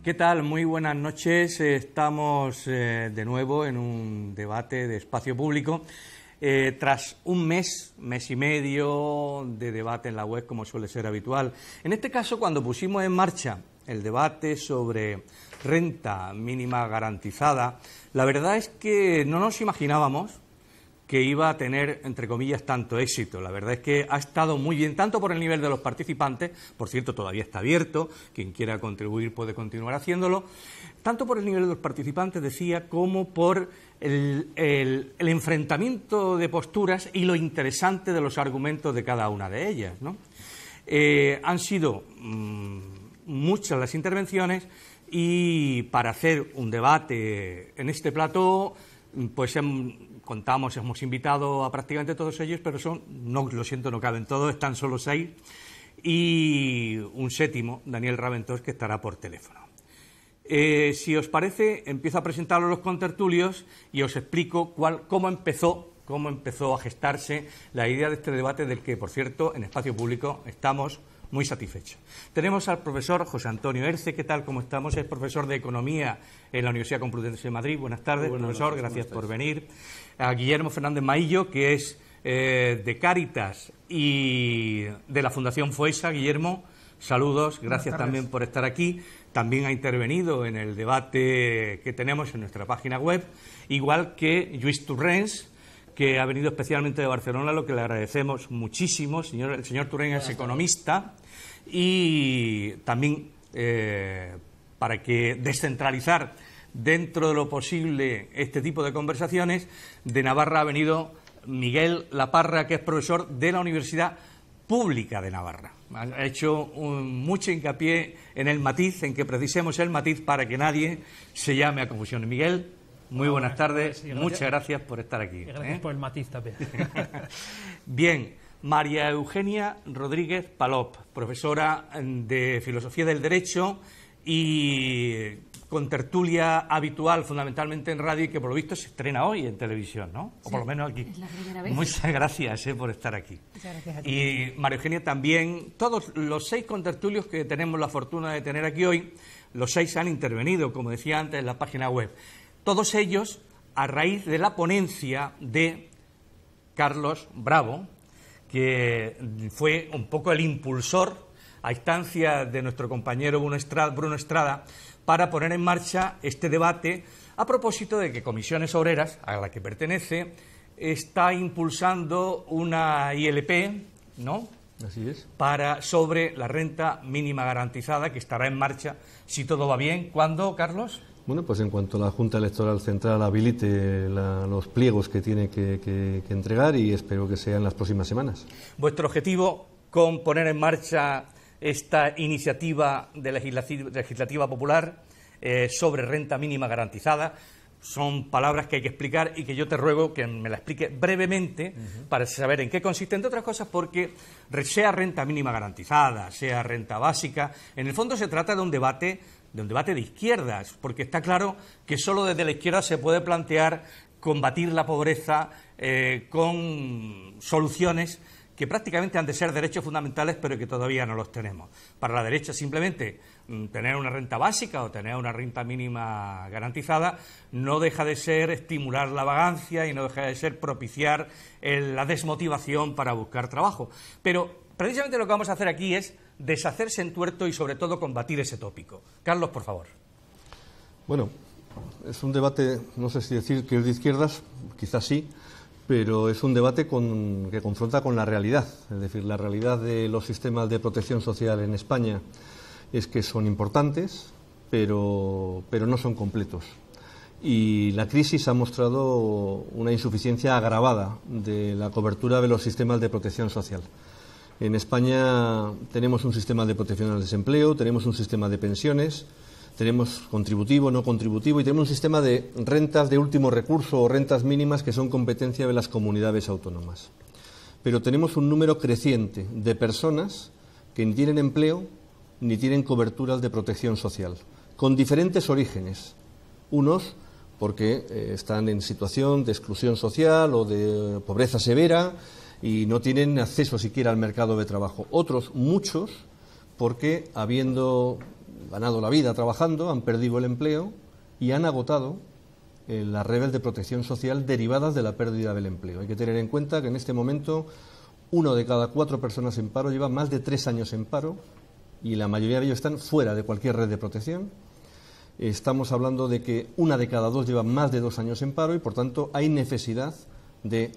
¿Qué tal? Muy buenas noches. Estamos de nuevo en un debate de espacio público. Tras un mes y medio de debate en la web, como suele ser habitual. En este caso, cuando pusimos en marcha el debate sobre renta mínima garantizada, la verdad es que no nos imaginábamos que iba a tener, entre comillas, tanto éxito. La verdad es que ha estado muy bien, tanto por el nivel de los participantes, por cierto, todavía está abierto, quien quiera contribuir puede continuar haciéndolo, tanto por el nivel de los participantes, decía, como por el enfrentamiento de posturas y lo interesante de los argumentos de cada una de ellas, ¿no? Han sido muchas las intervenciones y para hacer un debate en este plató, pues hemos invitado a prácticamente todos ellos, pero no, lo siento, no caben todos, están solo 6, y un séptimo, Daniel Raventós, que estará por teléfono. Si os parece, empiezo a presentar a los contertulios y os explico cómo empezó a gestarse la idea de este debate, del que, por cierto, en espacio público estamos muy satisfechos. Tenemos al profesor José Antonio Erce. ¿Qué tal? ¿Cómo estamos? Es profesor de Economía en la Universidad Complutense de Madrid. Buenas tardes, profesor. Gracias por venir. A Guillermo Fernández Maillo, que es de Cáritas y de la Fundación Foessa. Guillermo, saludos. Gracias también por estar aquí. También ha intervenido en el debate que tenemos en nuestra página web, igual que Lluís Torrens, que ha venido especialmente de Barcelona, lo que le agradecemos muchísimo. El señor Torrens es economista y también para que descentralizar dentro de lo posible este tipo de conversaciones, de Navarra ha venido Miguel Laparra, que es profesor de la Universidad Pública de Navarra. Ha hecho mucho hincapié en el matiz, en que precisemos el matiz para que nadie se llame a confusión. Miguel, muy buenas tardes, sí, muchas gracias por estar aquí. Gracias por el matiz también. Bien, María Eugenia Rodríguez Palop, profesora de Filosofía del Derecho y con tertulia habitual fundamentalmente en radio, y que por lo visto se estrena hoy en televisión, ¿no? O por lo menos aquí. Es la primera vez. Muchas gracias por estar aquí. Muchas gracias a ti. Y María Eugenia también. Todos los 6 contertulios que tenemos la fortuna de tener aquí hoy, los 6 han intervenido, como decía antes, en la página web. Todos ellos a raíz de la ponencia de Carlos Bravo, que fue un poco el impulsor, a instancia de nuestro compañero Bruno Estrada, para poner en marcha este debate a propósito de que Comisiones Obreras, a la que pertenece, está impulsando una ILP, ¿no? Así es. Sobre la renta mínima garantizada, que estará en marcha, si todo va bien. ¿Cuándo, Carlos? Bueno, pues en cuanto la Junta Electoral Central habilite los pliegos que tiene que entregar, y espero que sea en las próximas semanas. ¿Vuestro objetivo con poner en marcha esta iniciativa de legislativa popular sobre renta mínima garantizada? Son palabras que hay que explicar y que yo te ruego que me la explique brevemente para saber en qué consiste, entre otras cosas porque sea renta mínima garantizada, sea renta básica, en el fondo se trata de un debate de izquierdas, porque está claro que solo desde la izquierda se puede plantear combatir la pobreza con soluciones que prácticamente han de ser derechos fundamentales, pero que todavía no los tenemos. Para la derecha, simplemente tener una renta básica o tener una renta mínima garantizada no deja de ser estimular la vagancia y no deja de ser propiciar la desmotivación para buscar trabajo. Pero precisamente lo que vamos a hacer aquí es deshacerse en tuerto y, sobre todo, combatir ese tópico. Carlos, por favor. Bueno, es un debate, no sé si decir que es de izquierdas, quizás sí, pero es un debate que confronta con la realidad. Es decir, la realidad de los sistemas de protección social en España es que son importantes, pero no son completos. Y la crisis ha mostrado una insuficiencia agravada de la cobertura de los sistemas de protección social. En España tenemos un sistema de protección al desempleo, tenemos un sistema de pensiones, tenemos contributivo, no contributivo, y tenemos un sistema de rentas de último recurso o rentas mínimas que son competencia de las comunidades autónomas. Pero tenemos un número creciente de personas que ni tienen empleo ni tienen coberturas de protección social, con diferentes orígenes. Unos porque están en situación de exclusión social o de pobreza severa y no tienen acceso siquiera al mercado de trabajo. Otros, muchos, porque habiendo ganado la vida trabajando, han perdido el empleo y han agotado las redes de protección social derivadas de la pérdida del empleo. Hay que tener en cuenta que en este momento 1 de cada 4 personas en paro lleva más de 3 años en paro y la mayoría de ellos están fuera de cualquier red de protección. Estamos hablando de que 1 de cada 2 lleva más de 2 años en paro y, por tanto, hay necesidad de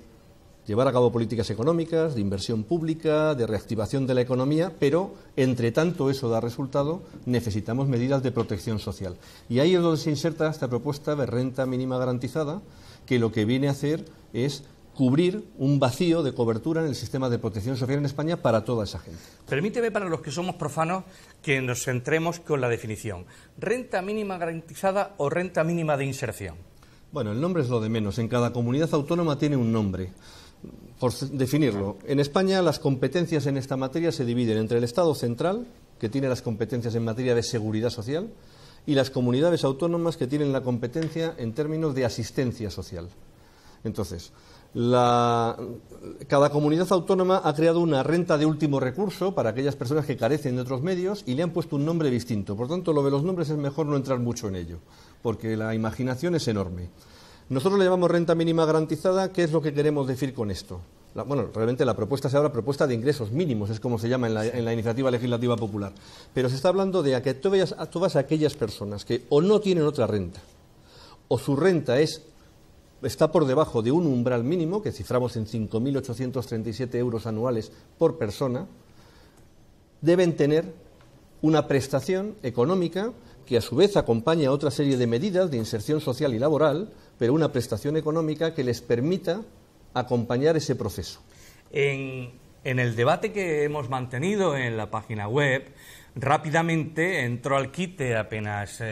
llevar a cabo políticas económicas, de inversión pública, de reactivación de la economía, pero, entre tanto eso da resultado, necesitamos medidas de protección social. Y ahí es donde se inserta esta propuesta de renta mínima garantizada, que lo que viene a hacer es cubrir un vacío de cobertura en el sistema de protección social en España para toda esa gente. Permíteme, para los que somos profanos, que nos centremos con la definición. ¿Renta mínima garantizada o renta mínima de inserción? Bueno, el nombre es lo de menos. En cada comunidad autónoma tiene un nombre. Por definirlo, en España las competencias en esta materia se dividen entre el Estado central, que tiene las competencias en materia de seguridad social, y las comunidades autónomas, que tienen la competencia en términos de asistencia social. Entonces, cada comunidad autónoma ha creado una renta de último recurso para aquellas personas que carecen de otros medios y le han puesto un nombre distinto. Por tanto, lo de los nombres es mejor no entrar mucho en ello, porque la imaginación es enorme. Nosotros le llamamos renta mínima garantizada. ¿Qué es lo que queremos decir con esto? Realmente la propuesta se llama propuesta de ingresos mínimos, es como se llama en la iniciativa legislativa popular. Pero se está hablando de que todas aquellas personas que o no tienen otra renta, o su renta está por debajo de un umbral mínimo, que ciframos en 5.837 euros anuales por persona, deben tener una prestación económica que a su vez acompaña a otra serie de medidas de inserción social y laboral, pero una prestación económica que les permita acompañar ese proceso. En el debate que hemos mantenido en la página web, rápidamente entró al quite, apenas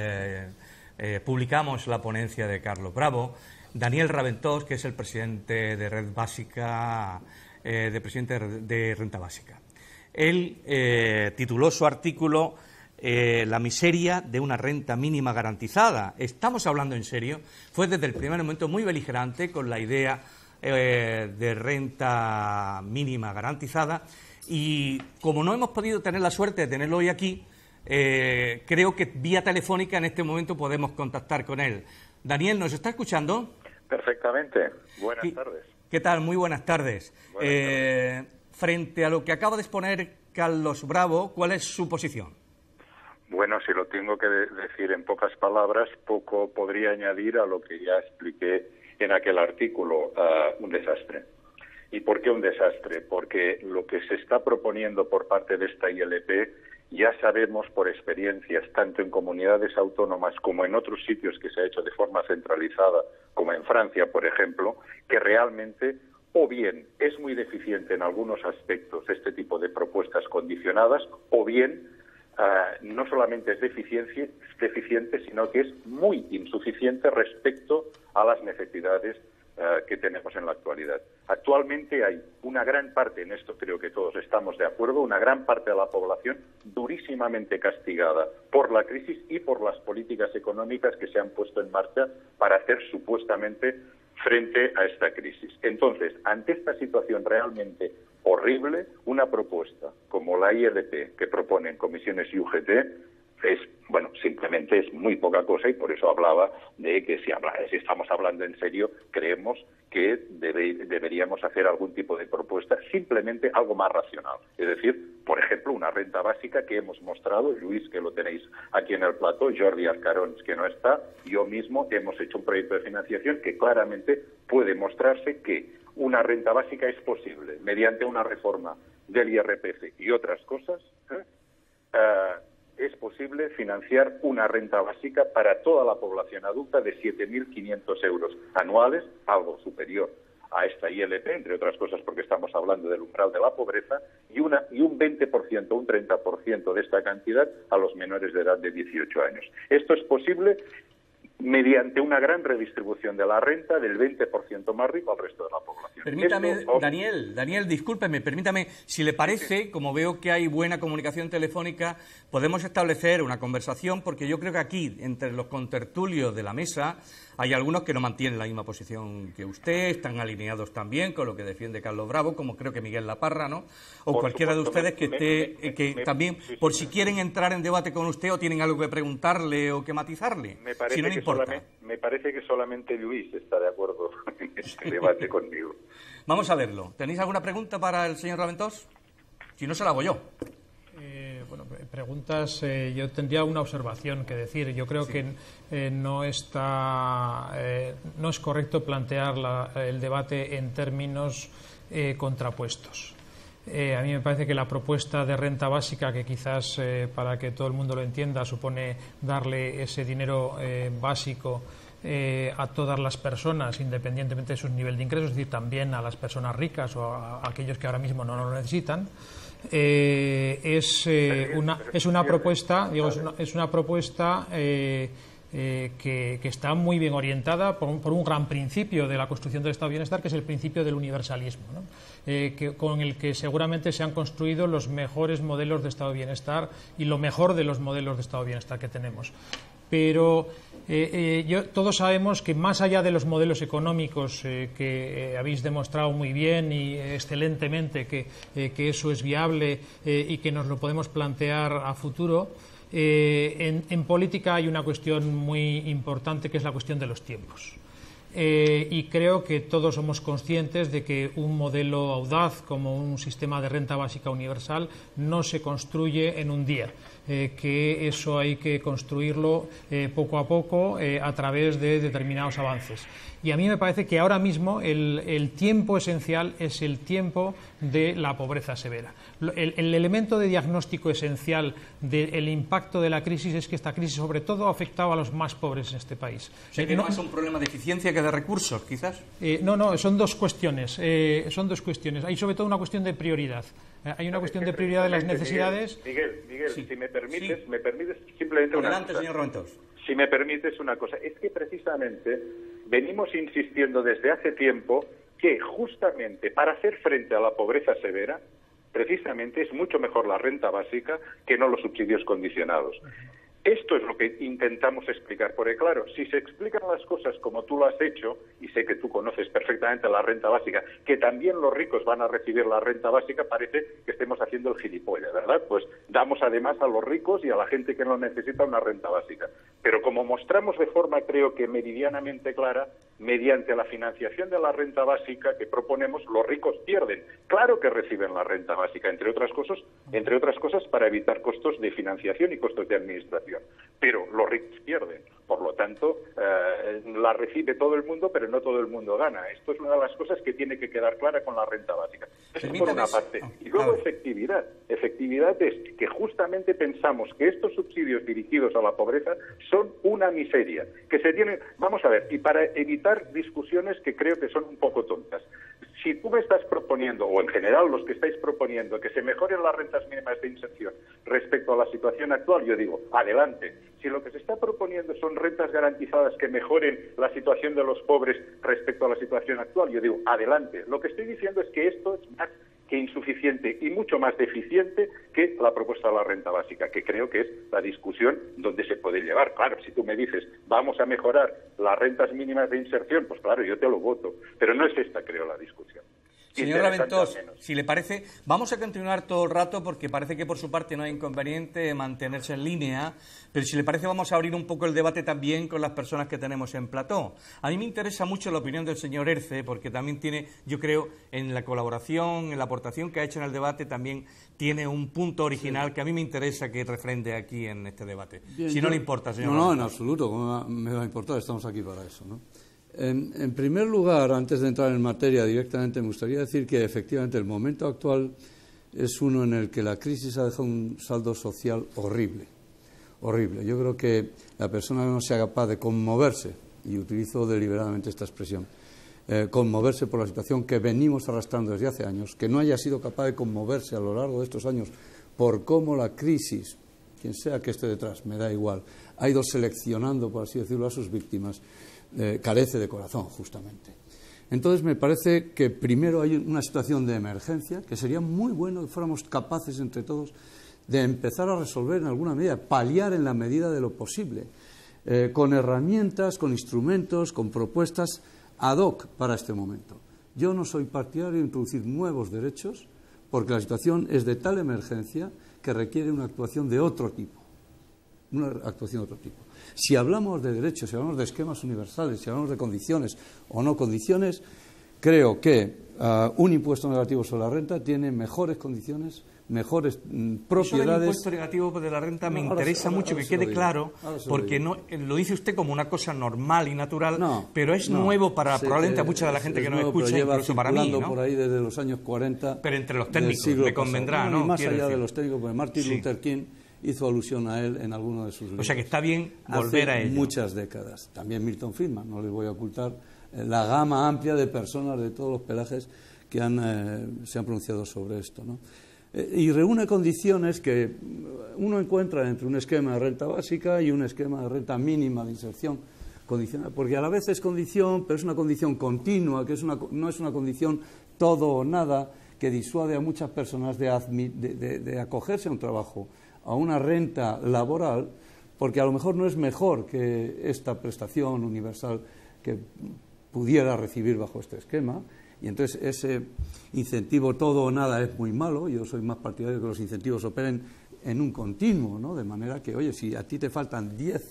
publicamos la ponencia de Carlos Bravo, Daniel Raventós, que es el presidente de Red Básica, presidente de Renta Básica. Él tituló su artículo La miseria de una renta mínima garantizada. Estamos hablando en serio. Fue desde el primer momento muy beligerante con la idea de renta mínima garantizada, y como no hemos podido tener la suerte de tenerlo hoy aquí, creo que vía telefónica en este momento podemos contactar con él. Daniel, ¿nos está escuchando? Perfectamente. Buenas tardes. ¿Qué tal? Muy buenas tardes. Frente a lo que acaba de exponer Carlos Bravo, ¿cuál es su posición? Bueno, si lo tengo que decir en pocas palabras, poco podría añadir a lo que ya expliqué en aquel artículo. Un desastre. ¿Y por qué un desastre? Porque lo que se está proponiendo por parte de esta ILP, ya sabemos por experiencias, tanto en comunidades autónomas como en otros sitios que se ha hecho de forma centralizada, como en Francia, por ejemplo, que realmente o bien es muy deficiente en algunos aspectos este tipo de propuestas condicionadas, o bien no solamente es deficiente, sino que es muy insuficiente respecto a las necesidades que tenemos en la actualidad. Actualmente hay una gran parte, en esto creo que todos estamos de acuerdo, una gran parte de la población durísimamente castigada por la crisis y por las políticas económicas que se han puesto en marcha para hacer supuestamente frente a esta crisis. Entonces, ante esta situación realmente horrible, una propuesta como la ILP que proponen comisiones y UGT simplemente es muy poca cosa, y por eso hablaba de que si estamos hablando en serio, creemos que deberíamos hacer algún tipo de propuesta, simplemente algo más racional. Es decir, por ejemplo, una renta básica que hemos mostrado, Luis, que lo tenéis aquí en el plató, Jordi Arcarons, que no está, yo mismo hemos hecho un proyecto de financiación que claramente puede mostrarse que una renta básica es posible mediante una reforma del IRPF y otras cosas. Es posible financiar una renta básica para toda la población adulta de 7.500 euros anuales, algo superior a esta ILP, entre otras cosas porque estamos hablando del umbral de la pobreza, y un 20%, un 30% de esta cantidad a los menores de edad de 18 años. Esto es posible mediante una gran redistribución de la renta del 20% más rico al resto de la población. Permítame, Daniel, discúlpeme, permítame, si le parece, como veo que hay buena comunicación telefónica, podemos establecer una conversación, porque yo creo que aquí, entre los contertulios de la mesa, hay algunos que no mantienen la misma posición que usted, están alineados también con lo que defiende Carlos Bravo, como creo que Miguel Laparra, ¿no? O por cualquiera supuesto, de ustedes que esté, también, por si quieren entrar en debate con usted o tienen algo que preguntarle o que matizarle, si no le importa. Me parece que solamente Luis está de acuerdo en este debate conmigo. Vamos a verlo. ¿Tenéis alguna pregunta para el señor Raventós? Si no, se la hago yo. Bueno, preguntas, yo tendría una observación que decir. Yo creo que no es correcto plantear el debate en términos contrapuestos. A mí me parece que la propuesta de renta básica, que quizás para que todo el mundo lo entienda supone darle ese dinero básico a todas las personas, independientemente de su nivel de ingresos, es decir, también a las personas ricas o a aquellos que ahora mismo no lo necesitan. Es una propuesta que está muy bien orientada por un gran principio de la construcción del Estado de Bienestar, que es el principio del universalismo, ¿no? Con el que seguramente se han construido los mejores modelos de Estado de Bienestar y lo mejor de los modelos de Estado de Bienestar que tenemos. Pero todos sabemos que más allá de los modelos económicos que habéis demostrado muy bien y excelentemente que eso es viable y que nos lo podemos plantear a futuro, en política hay una cuestión muy importante, que es la cuestión de los tiempos. Y creo que todos somos conscientes de que un modelo audaz como un sistema de renta básica universal no se construye en un día, que eso hay que construirlo poco a poco a través de determinados avances. Y a mí me parece que ahora mismo el tiempo esencial es el tiempo de la pobreza severa. El elemento de diagnóstico esencial del impacto de la crisis es que esta crisis sobre todo ha afectado a los más pobres en este país. O sea, que no es un problema de eficiencia que de recursos, quizás. No, son dos cuestiones. Hay sobre todo una cuestión de prioridad. Hay una cuestión de prioridad de las necesidades. Miguel, sí. Si me permites simplemente Adelante, una cosa. señor Raventós. Si me permites una cosa, es que precisamente venimos insistiendo desde hace tiempo que justamente para hacer frente a la pobreza severa, precisamente es mucho mejor la renta básica que no los subsidios condicionados. Esto es lo que intentamos explicar, porque claro, si se explican las cosas como tú lo has hecho, y sé que tú conoces perfectamente la renta básica, que también los ricos van a recibir la renta básica, parece que estemos haciendo el gilipollas, ¿verdad? Pues damos además a los ricos y a la gente que lo necesita una renta básica. Pero como mostramos de forma, creo que meridianamente clara, mediante la financiación de la renta básica que proponemos, los ricos pierden. Claro que reciben la renta básica, entre otras cosas para evitar costos de financiación y costos de administración. Pero los ricos pierden. Por lo tanto, la recibe todo el mundo, pero no todo el mundo gana. Esto es una de las cosas que tiene que quedar clara con la renta básica. Eso por una parte. Y luego efectividad. Efectividad es que justamente pensamos que estos subsidios dirigidos a la pobreza son una miseria. Que se tienen... Vamos a ver, y para evitar discusiones que creo que son un poco tontas. Si tú me estás proponiendo, o en general los que estáis proponiendo, que se mejoren las rentas mínimas de inserción respecto a la situación actual, yo digo, adelante. Si lo que se está proponiendo son rentas garantizadas que mejoren la situación de los pobres respecto a la situación actual, yo digo, adelante. Lo que estoy diciendo es que esto es más que insuficiente y mucho más deficiente que la propuesta de la renta básica, que creo que es la discusión donde se puede llevar. Claro, si tú me dices, vamos a mejorar las rentas mínimas de inserción, pues claro, yo te lo voto. Pero no es esta, creo, la discusión. Señor Raventós, si le parece, vamos a continuar todo el rato porque parece que por su parte no hay inconveniente mantenerse en línea, pero si le parece vamos a abrir un poco el debate también con las personas que tenemos en plató. A mí me interesa mucho la opinión del señor Erce porque también tiene, yo creo, en la colaboración, en la aportación que ha hecho en el debate, también tiene un punto original que a mí me interesa que refrende aquí en este debate. Bien, si no le importa, señor No, en absoluto, ¿cómo me va a importar? Estamos aquí para eso, ¿no? En primer lugar, antes de entrar en materia directamente, me gustaría decir que efectivamente el momento actual es uno en el que la crisis ha dejado un saldo social horrible. Yo creo que la persona no sea capaz de conmoverse, y utilizo deliberadamente esta expresión, conmoverse por la situación que venimos arrastrando desde hace años, que no haya sido capaz de conmoverse a lo largo de estos años por cómo la crisis quien sea que esté detrás, me da igual, ha ido seleccionando, por así decirlo, a sus víctimas, carece de corazón, justamente. Entonces, me parece que primero hay una situación de emergencia, que sería muy bueno que fuéramos capaces entre todos de empezar a resolver en alguna medida, paliar en la medida de lo posible, con herramientas, con instrumentos, con propuestas ad hoc para este momento. Yo no soy partidario de introducir nuevos derechos porque la situación es de tal emergencia que requiere una actuación de otro tipo. Si hablamos de derechos, si hablamos de esquemas universales, si hablamos de condiciones o no condiciones, creo que un impuesto negativo sobre la renta tiene mejores condiciones, mejores propiedades. Eso del impuesto negativo de la renta me interesa mucho que quede claro, porque no lo dice usted como una cosa normal y natural, pero es nuevo para probablemente a mucha de la gente que nos escucha, incluso para mí, ¿no? Por ahí desde los años 40. Pero entre los técnicos, me convendrá, ¿no? Y más allá de los técnicos, porque Martin Luther King hizo alusión a él en alguno de sus libros. O sea que está bien volver a ello. Muchas décadas. También Milton Friedman, no les voy a ocultar la gama amplia de personas de todos los pelajes que se han pronunciado sobre esto, ¿no? Y reúne condiciones que uno encuentra entre un esquema de renta básica y un esquema de renta mínima de inserción condicional, porque a la vez es condición, pero es una condición continua, que no es una condición todo o nada, que disuade a muchas personas de acogerse a un trabajo, a una renta laboral, porque a lo mejor no es mejor que esta prestación universal que pudiera recibir bajo este esquema. Y entonces ese incentivo todo o nada es muy malo. Yo soy más partidario de que los incentivos operen en un continuo, ¿no? De manera que, oye, si a ti te faltan 10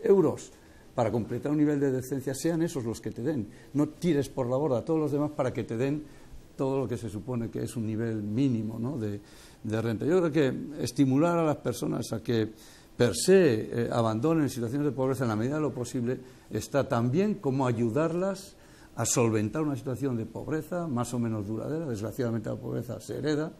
euros para completar un nivel de decencia, sean esos los que te den. No tires por la borda a todos los demás para que te den todo lo que se supone que es un nivel mínimo, ¿no? de renta. Yo creo que estimular a las personas a que per se abandonen situaciones de pobreza en la medida de lo posible está tan bien como ayudarlas a solventar una situación de pobreza más o menos duradera. Desgraciadamente la pobreza se hereda,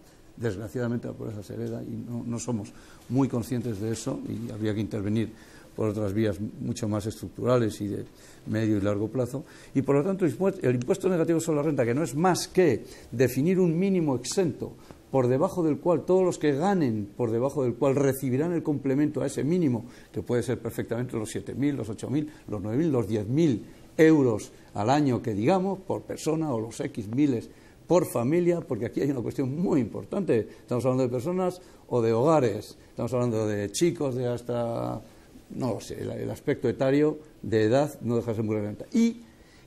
y no somos muy conscientes de eso, y habría que intervenir por otras vías mucho más estructurales y de medio y largo plazo. Y por lo tanto el impuesto negativo sobre la renta, que no es más que definir un mínimo exento por debajo del cual todos los que ganen, por debajo del cual recibirán el complemento a ese mínimo, que puede ser perfectamente los 7.000, los 8.000, los 9.000, los 10.000 euros al año que digamos, por persona, o los X miles por familia, porque aquí hay una cuestión muy importante. Estamos hablando de personas o de hogares, estamos hablando de chicos de hasta, no lo sé, el aspecto etario de edad no deja de ser muy relevante. Y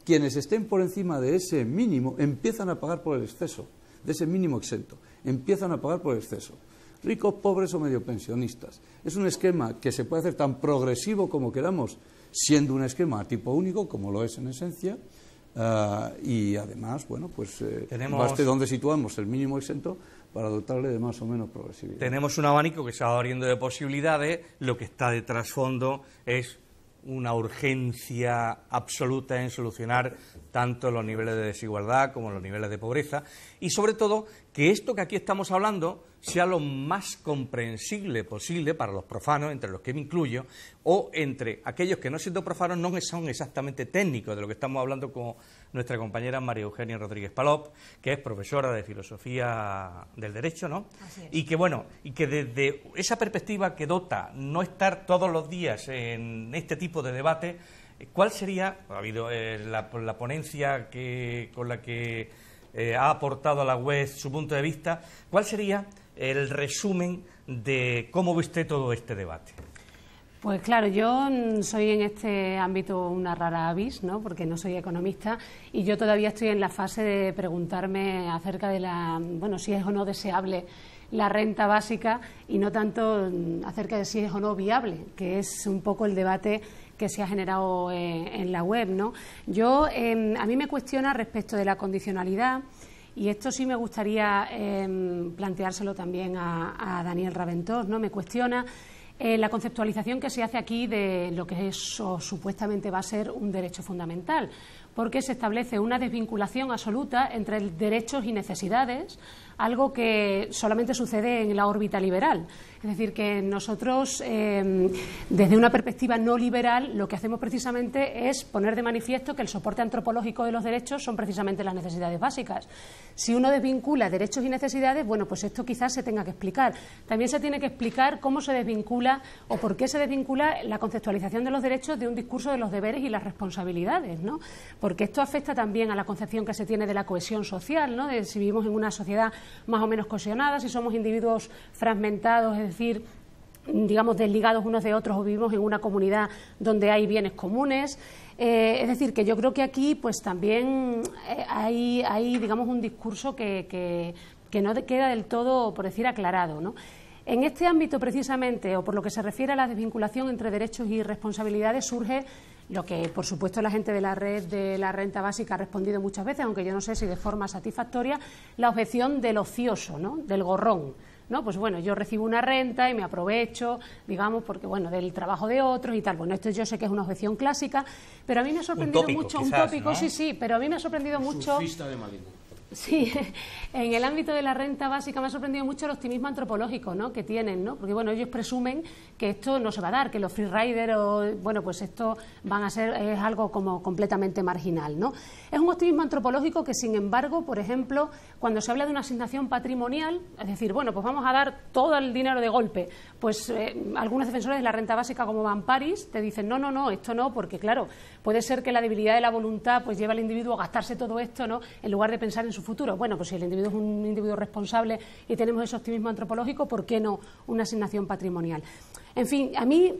quienes estén por encima de ese mínimo empiezan a pagar por el exceso, de ese mínimo exento, empiezan a pagar por el exceso. Ricos, pobres o medio pensionistas. Es un esquema que se puede hacer tan progresivo como queramos, siendo un esquema a tipo único, como lo es en esencia, y además, bueno, pues baste donde situamos el mínimo exento para dotarle de más o menos progresividad. Tenemos un abanico que se va abriendo de posibilidades. Lo que está de trasfondo es una urgencia absoluta en solucionar tanto los niveles de desigualdad como los niveles de pobreza, y sobre todo que esto que aquí estamos hablando sea lo más comprensible posible para los profanos, entre los que me incluyo, o entre aquellos que no siendo profanos no son exactamente técnicos, de lo que estamos hablando con nuestra compañera María Eugenia Rodríguez Palop, que es profesora de Filosofía del Derecho, ¿no? Así es. Y que desde esa perspectiva que dota no estar todos los días en este tipo de debate, ¿cuál sería, ha habido la ponencia con la que ha aportado a la web su punto de vista, cuál sería el resumen de cómo ve usted todo este debate? Pues claro, yo soy en este ámbito una rara avis, ¿no? Porque no soy economista y yo todavía estoy en la fase de preguntarme acerca de si es o no deseable la renta básica y no tanto acerca de si es o no viable, que es un poco el debate que se ha generado en la web, ¿no? A mí me cuestiona respecto de la condicionalidad, y esto sí me gustaría planteárselo también a Daniel Raventós, ¿no? Me cuestiona la conceptualización que se hace aquí de lo que es o supuestamente va a ser un derecho fundamental, porque se establece una desvinculación absoluta entre derechos y necesidades, algo que solamente sucede en la órbita liberal. Es decir, que nosotros, desde una perspectiva no liberal, lo que hacemos precisamente es poner de manifiesto que el soporte antropológico de los derechos son precisamente las necesidades básicas. Si uno desvincula derechos y necesidades, bueno, pues esto quizás se tenga que explicar. También se tiene que explicar cómo se desvincula o por qué se desvincula la conceptualización de los derechos de un discurso de los deberes y las responsabilidades, ¿no? Porque esto afecta también a la concepción que se tiene de la cohesión social, ¿no? De si vivimos en una sociedad más o menos cohesionada, si somos individuos fragmentados, es decir, digamos, desligados unos de otros, o vivimos en una comunidad donde hay bienes comunes. Es decir, que yo creo que aquí pues también hay digamos, un discurso que no queda del todo, por decir, aclarado, ¿no? En este ámbito, precisamente, o por lo que se refiere a la desvinculación entre derechos y responsabilidades, surge lo que, por supuesto, la gente de la red de la renta básica ha respondido muchas veces, aunque yo no sé si de forma satisfactoria, la objeción del ocioso, ¿no? Del gorrón, ¿no? Pues bueno, yo recibo una renta y me aprovecho, digamos, porque bueno, del trabajo de otros y tal. Bueno, esto yo sé que es una objeción clásica, pero a mí me ha sorprendido mucho, quizás, un tópico, ¿no? Sí, pero a mí me ha sorprendido mucho. Surfista de Malibu. Sí, en el ámbito de la renta básica me ha sorprendido mucho el optimismo antropológico, ¿no?, que tienen, ¿no? Porque bueno, ellos presumen que esto no se va a dar, que los freeriders o bueno, pues esto van a ser es algo como completamente marginal, ¿no? Es un optimismo antropológico que, sin embargo, por ejemplo, cuando se habla de una asignación patrimonial, es decir, bueno, pues vamos a dar todo el dinero de golpe, pues algunos defensores de la renta básica como Van Paris te dicen no, esto no, porque claro, puede ser que la debilidad de la voluntad pues lleve al individuo a gastarse todo esto, ¿no?, en lugar de pensar en su futuro. Bueno, pues si el individuo es un individuo responsable y tenemos ese optimismo antropológico, ¿por qué no una asignación patrimonial? En fin, a mí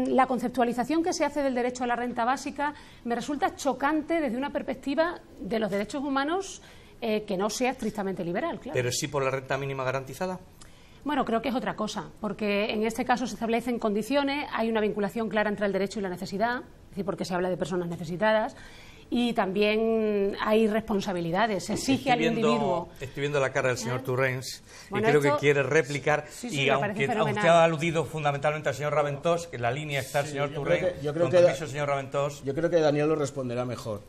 la conceptualización que se hace del derecho a la renta básica me resulta chocante desde una perspectiva de los derechos humanos que no sea estrictamente liberal, claro. ¿Pero sí por la renta mínima garantizada? Bueno, creo que es otra cosa, porque en este caso se establecen condiciones, hay una vinculación clara entre el derecho y la necesidad, es decir, porque se habla de personas necesitadas, y también hay responsabilidades, se exige al individuo. Estoy viendo la cara del señor Torrens Bueno, y creo esto, que quiere replicar, sí, y aunque usted ha aludido fundamentalmente al señor Raventós, que en la línea está el señor Torrens, con permiso, señor Raventós. Yo creo que Daniel lo responderá mejor,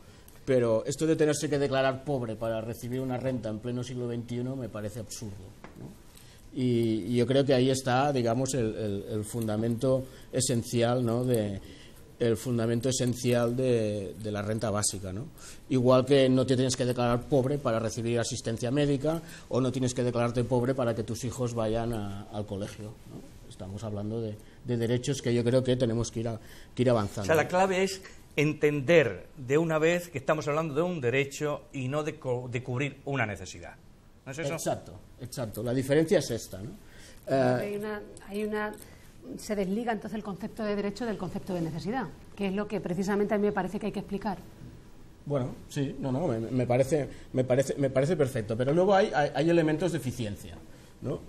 pero esto de tenerse que declarar pobre para recibir una renta en pleno siglo XXI me parece absurdo, ¿no? Y yo creo que ahí está, digamos, el fundamento esencial, ¿no?, el fundamento esencial de la renta básica, ¿no? Igual que no te tienes que declarar pobre para recibir asistencia médica, o no tienes que declararte pobre para que tus hijos vayan al colegio, ¿no? Estamos hablando de derechos que yo creo que tenemos que ir avanzando. O sea, la clave es entender de una vez que estamos hablando de un derecho y no de cubrir una necesidad. ¿No es eso? Exacto. La diferencia es esta, ¿no? Se desliga entonces el concepto de derecho del concepto de necesidad, que es lo que precisamente a mí me parece que hay que explicar. Bueno, sí, me parece perfecto, pero luego hay elementos de eficiencia, ¿no?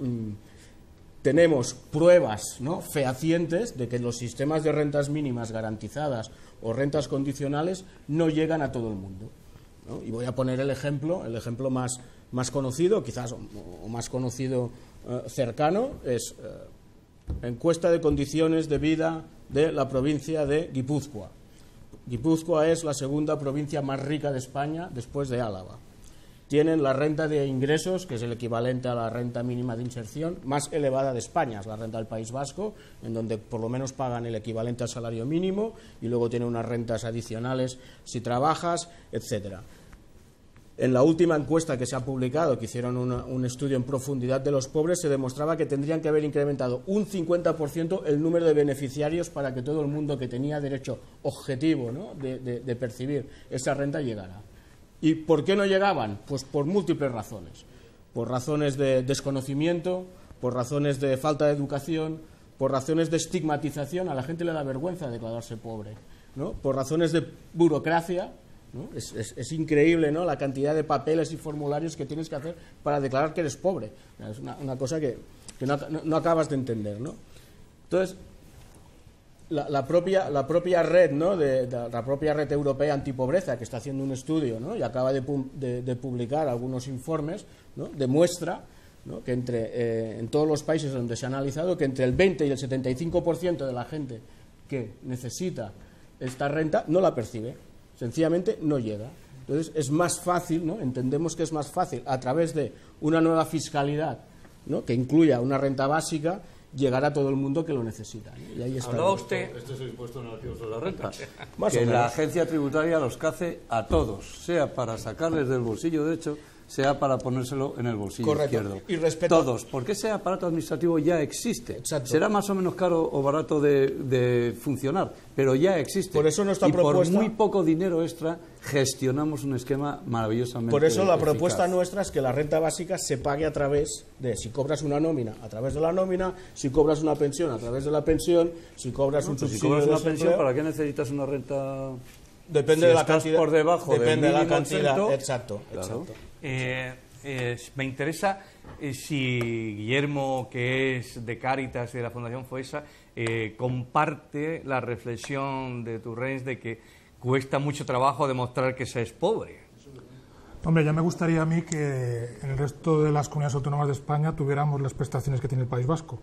Tenemos pruebas, ¿no?, fehacientes de que los sistemas de rentas mínimas garantizadas o rentas condicionales no llegan a todo el mundo, ¿no? Y voy a poner el ejemplo más conocido, quizás, o más conocido cercano, es encuesta de condiciones de vida de la provincia de Guipúzcoa. Guipúzcoa es la segunda provincia más rica de España después de Álava. Tienen la renta de ingresos, que es el equivalente a la renta mínima de inserción, más elevada de España, es la renta del País Vasco, en donde por lo menos pagan el equivalente al salario mínimo, y luego tienen unas rentas adicionales si trabajas, etcétera. En la última encuesta que se ha publicado, que hicieron un estudio en profundidad de los pobres, se demostraba que tendrían que haber incrementado un 50% el número de beneficiarios para que todo el mundo que tenía derecho objetivo, ¿no?, de percibir esa renta llegara. ¿Y por qué no llegaban? Pues por múltiples razones. Por razones de desconocimiento, por razones de falta de educación, por razones de estigmatización. A la gente le da vergüenza declararse pobre, ¿no? Por razones de burocracia, ¿no? Es increíble, ¿no?, la cantidad de papeles y formularios que tienes que hacer para declarar que eres pobre. Es una cosa que no acabas de entender, ¿no? Entonces, la propia red, ¿no?, la propia red europea antipobreza, que está haciendo un estudio, ¿no?, y acaba de publicar algunos informes, ¿no?, demuestra, ¿no?, que en todos los países donde se ha analizado, que entre el 20 y el 75% de la gente que necesita esta renta no la percibe. Sencillamente no llega. Entonces es más fácil, ¿no? Entendemos que es más fácil a través de una nueva fiscalidad, ¿no?, que incluya una renta básica, llegar a todo el mundo que lo necesita, ¿no? Y ahí está. Hablaba usted. Este es el impuesto negativo sobre la renta. Más o Que menos. la agencia tributaria los cace a todos, sea para sacarles del bolsillo derecho, sea para ponérselo en el bolsillo Correcto. izquierdo. Y respecto- Todos, porque ese aparato administrativo ya existe. Exacto. Será más o menos caro o barato de funcionar, pero ya existe. Por eso nuestra y propuesta- por muy poco dinero extra gestionamos un esquema maravillosamente Por eso la eficaz. propuesta nuestra es que la renta básica se pague a través de, si cobras una nómina, a través de la nómina, si cobras una pensión, a través de la pensión, si cobras un Pues si subsidio cobras de una desempleo, pensión, ¿para qué necesitas una renta? depende si de la estás cantidad. por debajo del depende de la mínimo cantidad. exento, Exacto, claro. exacto. Me interesa si Guillermo, que es de Cáritas y de la Fundación FOESA, comparte la reflexión de Torrens de que cuesta mucho trabajo demostrar que se es pobre. Hombre, ya me gustaría a mí que en el resto de las comunidades autónomas de España tuviéramos las prestaciones que tiene el País Vasco.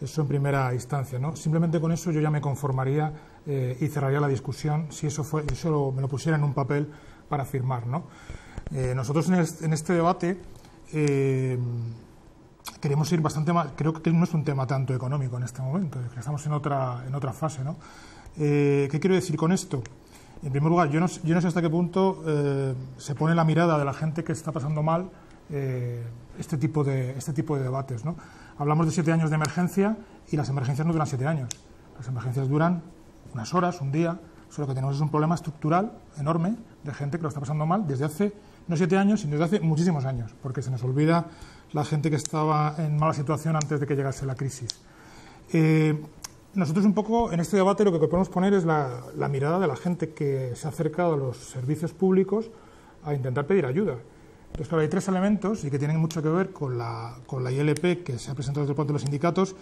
Eso en primera instancia, ¿no? Simplemente con eso yo ya me conformaría y cerraría la discusión si eso me lo pusiera en un papel para firmar, ¿no? Nosotros en este debate queremos ir bastante más. Creo que no es un tema tanto económico en este momento, que estamos en otra fase, ¿no? ¿Qué quiero decir con esto? En primer lugar, yo no sé hasta qué punto se pone la mirada de la gente que está pasando mal este tipo de debates, ¿no? Hablamos de 7 años de emergencia y las emergencias no duran 7 años. Las emergencias duran unas horas, un día. Solo que tenemos es un problema estructural enorme de gente que lo está pasando mal desde hace, no 7 años, sino desde hace muchísimos años, porque se nos olvida la gente que estaba en mala situación antes de que llegase la crisis. Nosotros un poco en este debate lo que podemos poner es la mirada de la gente que se ha acercado a los servicios públicos a intentar pedir ayuda. Entonces, claro, hay 3 elementos y que tienen mucho que ver con la ILP que se ha presentado desde el punto de los sindicatos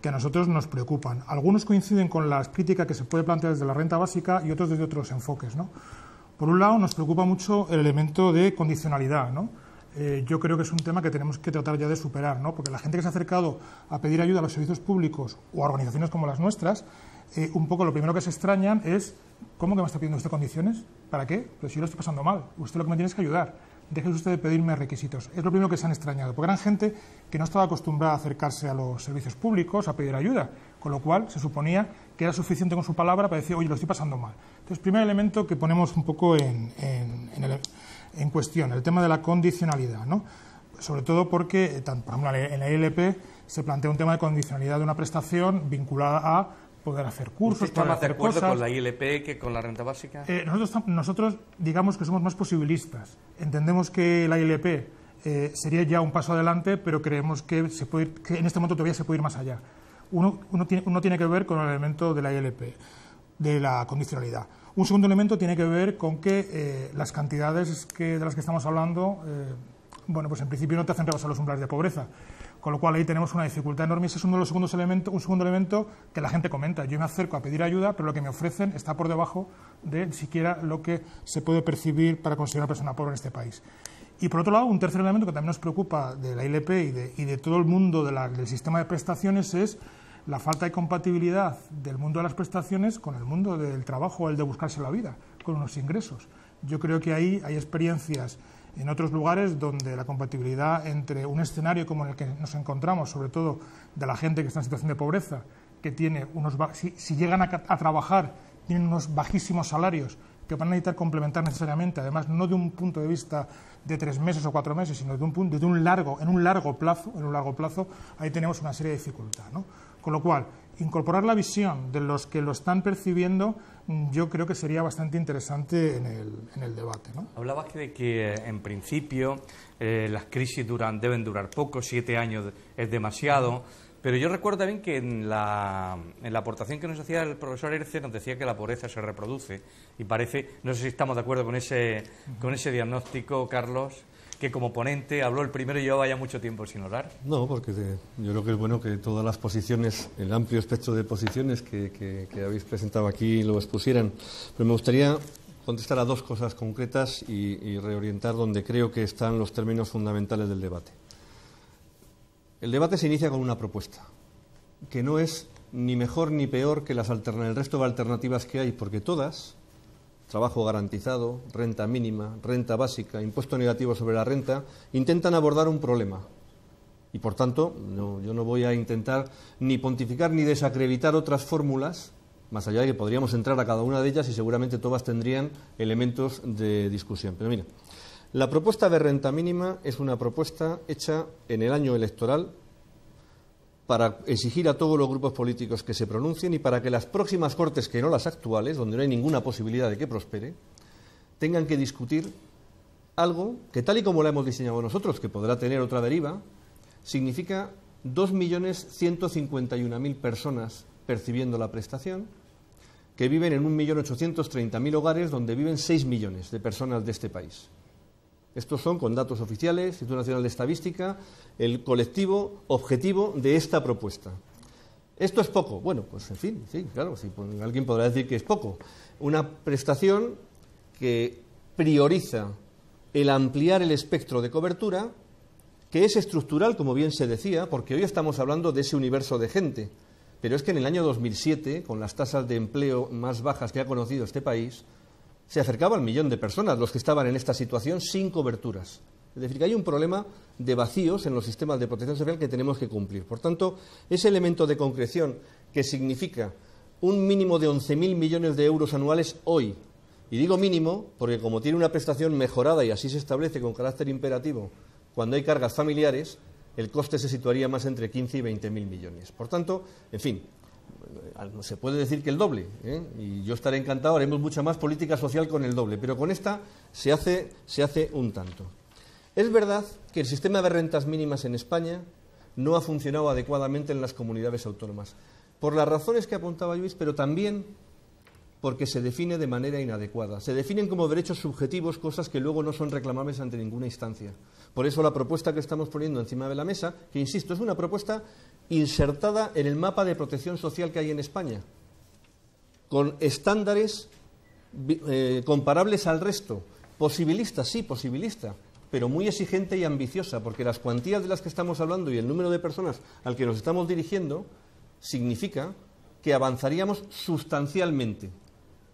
que a nosotros nos preocupan. Algunos coinciden con las críticas que se puede plantear desde la renta básica y otros desde otros enfoques, ¿no? Por un lado, nos preocupa mucho el elemento de condicionalidad, ¿no? Yo creo que es un tema que tenemos que tratar ya de superar, ¿no? Porque la gente que se ha acercado a pedir ayuda a los servicios públicos o a organizaciones como las nuestras, un poco lo primero que se extrañan es ¿cómo que me está pidiendo usted condiciones? ¿Para qué? Pues si yo lo estoy pasando mal, usted lo que me tiene es que ayudar. Deje usted de pedirme requisitos. Es lo primero que se han extrañado, porque eran gente que no estaba acostumbrada a acercarse a los servicios públicos, a pedir ayuda, con lo cual se suponía que era suficiente con su palabra para decir, oye, lo estoy pasando mal. Entonces, primer elemento que ponemos un poco en cuestión, el tema de la condicionalidad, ¿no? Sobre todo porque, por ejemplo, en la ILP se plantea un tema de condicionalidad de una prestación vinculada a poder hacer cursos, ¿Está poder más de hacer acuerdo cosas. con la ILP que con la renta básica? Nosotros digamos que somos más posibilistas. Entendemos que la ILP sería ya un paso adelante, pero creemos que en este momento todavía se puede ir más allá. Uno tiene que ver con el elemento de la ILP, de la condicionalidad. Un segundo elemento tiene que ver con que las cantidades de las que estamos hablando, pues en principio no te hacen rebasar los umbrales de pobreza. Con lo cual ahí tenemos una dificultad enorme y ese es un segundo elemento que la gente comenta. Yo me acerco a pedir ayuda, pero lo que me ofrecen está por debajo de siquiera lo que se puede percibir para conseguir una persona pobre en este país. Y por otro lado, un tercer elemento que también nos preocupa de la ILP y de todo el mundo del sistema de prestaciones es la falta de compatibilidad del mundo de las prestaciones con el mundo del trabajo, el de buscarse la vida, con unos ingresos. Yo creo que ahí hay experiencias en otros lugares donde la compatibilidad entre un escenario como en el que nos encontramos, sobre todo de la gente que está en situación de pobreza, que tiene si llegan a trabajar, tienen unos bajísimos salarios que van a necesitar complementar necesariamente, además no de un punto de vista de 3 meses o 4 meses, sino en un largo plazo, ahí tenemos una serie de dificultades, ¿no? Con lo cual, incorporar la visión de los que lo están percibiendo, yo creo que sería bastante interesante en el debate, ¿no? Hablabas de que, en principio, las crisis deben durar poco, 7 años es demasiado, pero yo recuerdo también que en la aportación que nos hacía el profesor Erce nos decía que la pobreza se reproduce y parece, no sé si estamos de acuerdo con ese diagnóstico, Carlos, que como ponente habló el primero y llevaba ya mucho tiempo sin orar. No, porque yo creo que es bueno que todas las posiciones, el amplio espectro de posiciones que habéis presentado aquí lo expusieran. Pero me gustaría contestar a 2 cosas concretas y reorientar donde creo que están los términos fundamentales del debate. El debate se inicia con una propuesta, que no es ni mejor ni peor que el resto de alternativas que hay, porque todas trabajo garantizado, renta mínima, renta básica, impuesto negativo sobre la renta, intentan abordar un problema. Y, por tanto, yo no voy a intentar ni pontificar ni desacreditar otras fórmulas, más allá de que podríamos entrar a cada una de ellas y seguramente todas tendrían elementos de discusión. Pero mira, la propuesta de renta mínima es una propuesta hecha en el año electoral para exigir a todos los grupos políticos que se pronuncien y para que las próximas Cortes, que no las actuales, donde no hay ninguna posibilidad de que prospere, tengan que discutir algo que, tal y como la hemos diseñado nosotros, que podrá tener otra deriva, significa 2.151.000 personas percibiendo la prestación, que viven en 1.830.000 hogares, donde viven 6 millones de personas de este país. Estos son, con datos oficiales, Instituto Nacional de Estadística, el colectivo objetivo de esta propuesta. ¿Esto es poco? Bueno, pues en fin, sí, claro, sí, pues alguien podrá decir que es poco. Una prestación que prioriza el ampliar el espectro de cobertura, que es estructural, como bien se decía, porque hoy estamos hablando de ese universo de gente. Pero es que en el año 2007, con las tasas de empleo más bajas que ha conocido este país, se acercaba al 1.000.000 de personas los que estaban en esta situación sin coberturas. Es decir, que hay un problema de vacíos en los sistemas de protección social que tenemos que cumplir. Por tanto, ese elemento de concreción que significa un mínimo de 11.000 millones de euros anuales hoy, y digo mínimo porque como tiene una prestación mejorada y así se establece con carácter imperativo cuando hay cargas familiares, el coste se situaría más entre 15 y 20.000 millones. Por tanto, en fin, se puede decir que el doble, y yo estaré encantado, haremos mucha más política social con el doble, pero con esta se hace un tanto. Es verdad que el sistema de rentas mínimas en España no ha funcionado adecuadamente en las comunidades autónomas, por las razones que apuntaba Luis, pero también porque se define de manera inadecuada. Se definen como derechos subjetivos cosas que luego no son reclamables ante ninguna instancia. Por eso la propuesta que estamos poniendo encima de la mesa, que insisto, es una propuesta insertada en el mapa de protección social que hay en España, con estándares comparables al resto. Posibilista, sí, posibilista, pero muy exigente y ambiciosa, porque las cuantías de las que estamos hablando y el número de personas al que nos estamos dirigiendo significa que avanzaríamos sustancialmente.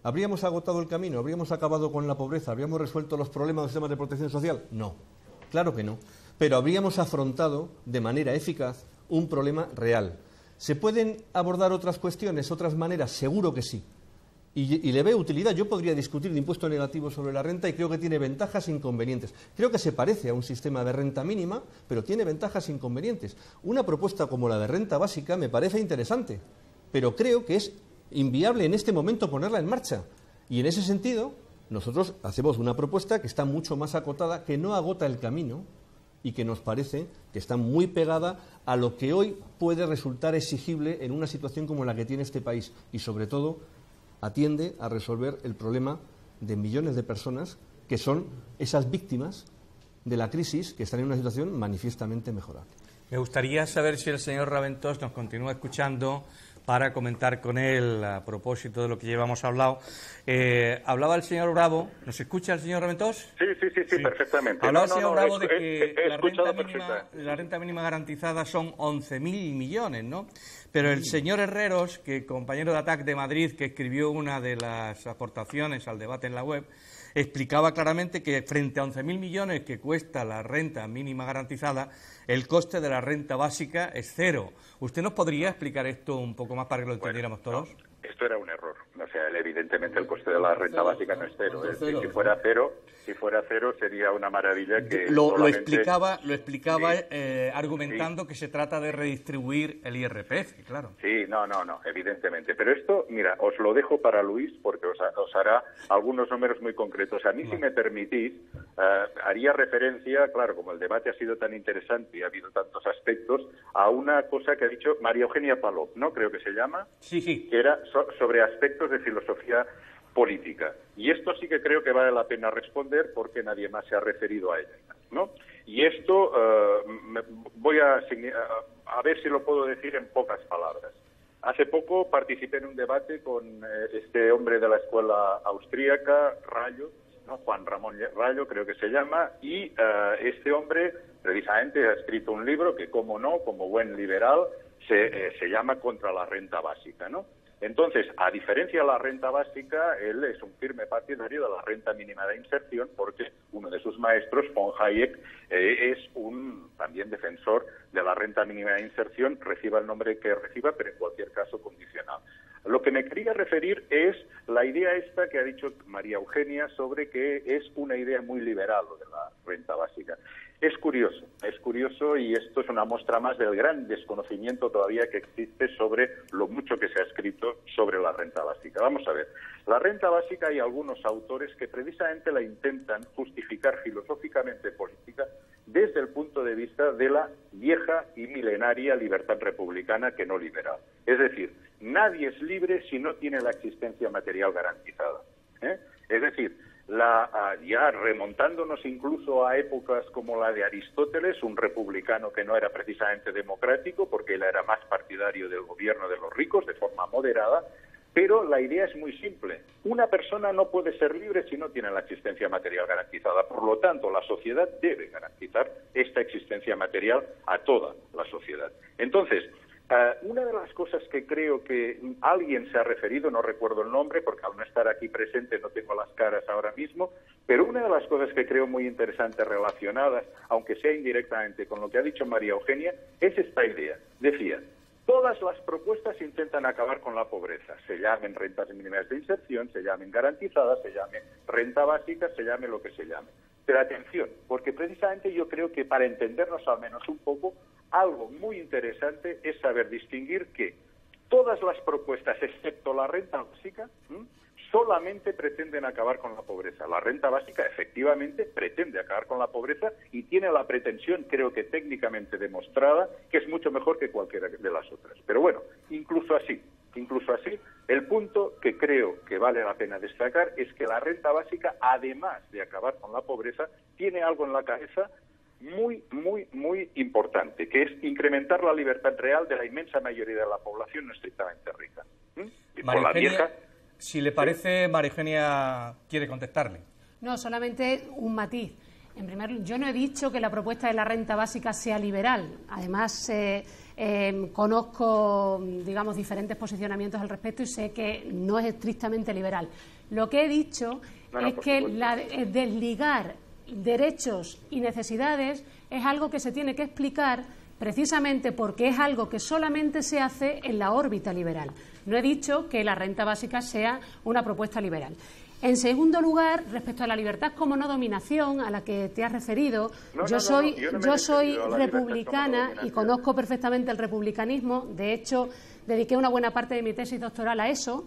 ¿Habríamos agotado el camino? ¿Habríamos acabado con la pobreza? ¿Habríamos resuelto los problemas de los sistemas de protección social? No, claro que no. Pero habríamos afrontado de manera eficaz un problema real. ¿Se pueden abordar otras cuestiones, otras maneras? Seguro que sí. Y le veo utilidad. Yo podría discutir de impuesto negativo sobre la renta y creo que tiene ventajas e inconvenientes. Creo que se parece a un sistema de renta mínima, pero tiene ventajas e inconvenientes. Una propuesta como la de renta básica me parece interesante, pero creo que es inviable en este momento ponerla en marcha. Y en ese sentido, nosotros hacemos una propuesta que está mucho más acotada, que no agota el camino y que nos parece que está muy pegada a lo que hoy puede resultar exigible en una situación como la que tiene este país y, sobre todo, atiende a resolver el problema de millones de personas que son esas víctimas de la crisis que están en una situación manifiestamente mejorable. Me gustaría saber si el señor Raventós nos continúa escuchando para comentar con él a propósito de lo que llevamos hablado. Hablaba el señor Bravo. ¿Nos escucha el señor Raventós? Sí, perfectamente. Hablaba el señor Bravo de que la renta mínima garantizada son 11.000 millones, ¿no? Pero el señor Herreros, que compañero de ATAC de Madrid, que escribió una de las aportaciones al debate en la web, explicaba claramente que frente a 11.000 millones que cuesta la renta mínima garantizada, el coste de la renta básica es cero. ¿Usted nos podría explicar esto un poco más para que lo entendiéramos todos? No, esto era un error. O sea, evidentemente el coste de la renta básica no es cero. Si fuera cero sería una maravilla que lo explicaba argumentando que se trata de redistribuir el IRPF, claro. Sí, no, evidentemente. Pero esto, mira, os lo dejo para Luis porque os hará algunos números muy concretos. A mí, si me permitís, haría referencia, claro, como el debate ha sido tan interesante y ha habido tantos aspectos, a una cosa que ha dicho María Eugenia Palop, ¿no? Creo que se llama. Sí. Que era sobre aspectos de filosofía política. Y esto sí que creo que vale la pena responder porque nadie más se ha referido a ella, ¿no? Y esto voy a ver si lo puedo decir en pocas palabras. Hace poco participé en un debate con este hombre de la escuela austríaca, Rayo, ¿no? Juan Ramón Rayo, creo que se llama, y este hombre precisamente ha escrito un libro que, como no, como buen liberal, se llama Contra la renta básica, ¿no? Entonces, a diferencia de la renta básica, él es un firme partidario de la renta mínima de inserción porque uno de sus maestros, von Hayek, es un también defensor de la renta mínima de inserción, reciba el nombre que reciba, pero en cualquier caso condicional. Lo que me quería referir es la idea esta que ha dicho María Eugenia sobre que es una idea muy liberal lo de la renta básica. Es curioso y esto es una muestra más del gran desconocimiento todavía que existe sobre lo mucho que se ha escrito sobre la renta básica. Vamos a ver, la renta básica hay algunos autores que precisamente la intentan justificar filosóficamente política desde el punto de vista de la vieja y milenaria libertad republicana que no liberal. Es decir, nadie es libre si no tiene la existencia material garantizada. Es decir, ya remontándonos incluso a épocas como la de Aristóteles, un republicano que no era precisamente democrático porque él era más partidario del gobierno de los ricos de forma moderada, pero la idea es muy simple. Una persona no puede ser libre si no tiene la existencia material garantizada. Por lo tanto, la sociedad debe garantizar esta existencia material a toda la sociedad. Entonces, una de las cosas que creo que alguien se ha referido, no recuerdo el nombre porque al no estar aquí presente no tengo las caras ahora mismo, pero una de las cosas que creo muy interesantes relacionadas, aunque sea indirectamente con lo que ha dicho María Eugenia, es esta idea. Decía, todas las propuestas intentan acabar con la pobreza, se llamen rentas mínimas de inserción, se llamen garantizadas, se llame renta básica, se llame lo que se llame. Pero atención, porque precisamente yo creo que para entendernos al menos un poco, algo muy interesante es saber distinguir que todas las propuestas, excepto la renta básica, solamente pretenden acabar con la pobreza. La renta básica efectivamente pretende acabar con la pobreza y tiene la pretensión, creo que técnicamente demostrada, que es mucho mejor que cualquiera de las otras. Pero bueno, incluso así, el punto que creo que vale la pena destacar es que la renta básica, además de acabar con la pobreza, tiene algo en la cabeza muy importante, que es incrementar la libertad real de la inmensa mayoría de la población no estrictamente rica. María Eugenia, si le parece, María Eugenia quiere contestarle. No, solamente un matiz. En primer lugar, yo no he dicho que la propuesta de la renta básica sea liberal. Además, conozco, digamos, diferentes posicionamientos al respecto y sé que no es estrictamente liberal. Lo que he dicho es que desligar derechos y necesidades es algo que se tiene que explicar precisamente porque es algo que solamente se hace en la órbita liberal. No he dicho que la renta básica sea una propuesta liberal. En segundo lugar, respecto a la libertad como no dominación, a la que te has referido, yo soy republicana y conozco perfectamente el republicanismo. De hecho, dediqué una buena parte de mi tesis doctoral a eso.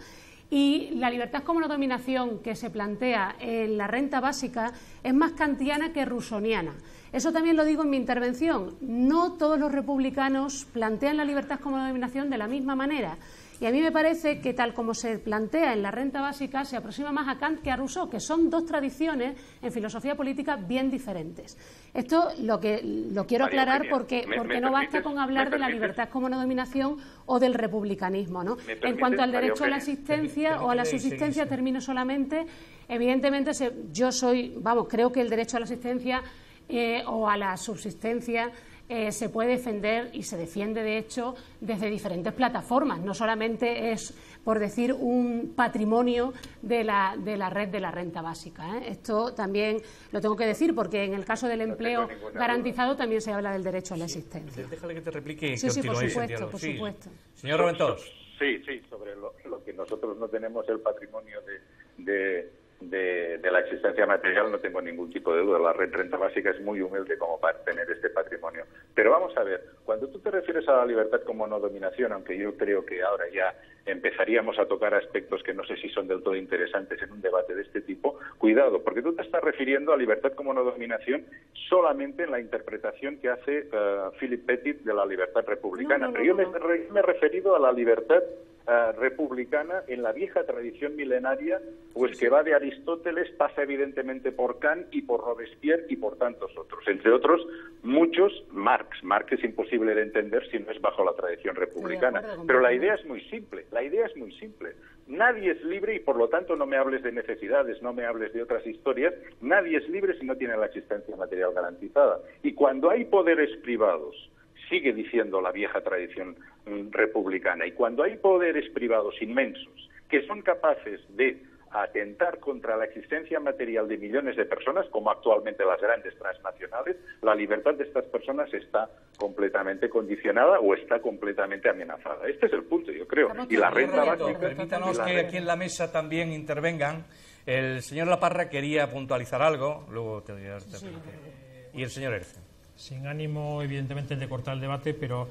Y la libertad como no dominación que se plantea en la renta básica es más kantiana que rusoniana. Eso también lo digo en mi intervención. No todos los republicanos plantean la libertad como no dominación de la misma manera. Y a mí me parece que tal como se plantea en la renta básica se aproxima más a Kant que a Rousseau, que son dos tradiciones en filosofía política bien diferentes. Esto lo quiero aclarar porque no basta con hablar de la libertad como no dominación o del republicanismo, ¿no? En cuanto al derecho a la asistencia o a la subsistencia, termino solamente. Evidentemente, creo que el derecho a la asistencia o a la subsistencia se puede defender y se defiende, de hecho, desde diferentes plataformas. No solamente es, por decir, un patrimonio de la red de la renta básica. Esto también lo tengo que decir porque en el caso del empleo garantizado también se habla del derecho a la existencia. Déjale que te replique. Sí, por supuesto. Señor Roventós. Sí, sobre lo que nosotros no tenemos el patrimonio de la existencia material, no tengo ningún tipo de duda. La renta básica es muy humilde como para tener este patrimonio. Pero vamos a ver, cuando tú te refieres a la libertad como no dominación, aunque yo creo que ahora ya empezaríamos a tocar aspectos que no sé si son del todo interesantes en un debate de este tipo, cuidado, porque tú te estás refiriendo a libertad como no dominación solamente en la interpretación que hace Philip Pettit de la libertad republicana. Pero yo me he referido a la libertad republicana en la vieja tradición milenaria, pues que va de Aristóteles, pasa evidentemente por Kant y por Robespierre y por tantos otros, entre otros muchos Marx. Marx es imposible de entender si no es bajo la tradición republicana, pero la idea es muy simple, nadie es libre y por lo tanto no me hables de necesidades, no me hables de otras historias, nadie es libre si no tiene la existencia material garantizada. Y cuando hay poderes privados sigue diciendo la vieja tradición republicana. Y cuando hay poderes privados inmensos que son capaces de atentar contra la existencia material de millones de personas, como actualmente las grandes transnacionales, la libertad de estas personas está completamente condicionada o está completamente amenazada. Este es el punto, yo creo. Y la renta básica... Permítanos que aquí en la mesa también intervengan. El señor Laparra quería puntualizar algo, luego te doy a... Y el señor Erce. Sin ánimo, evidentemente, de cortar el debate, pero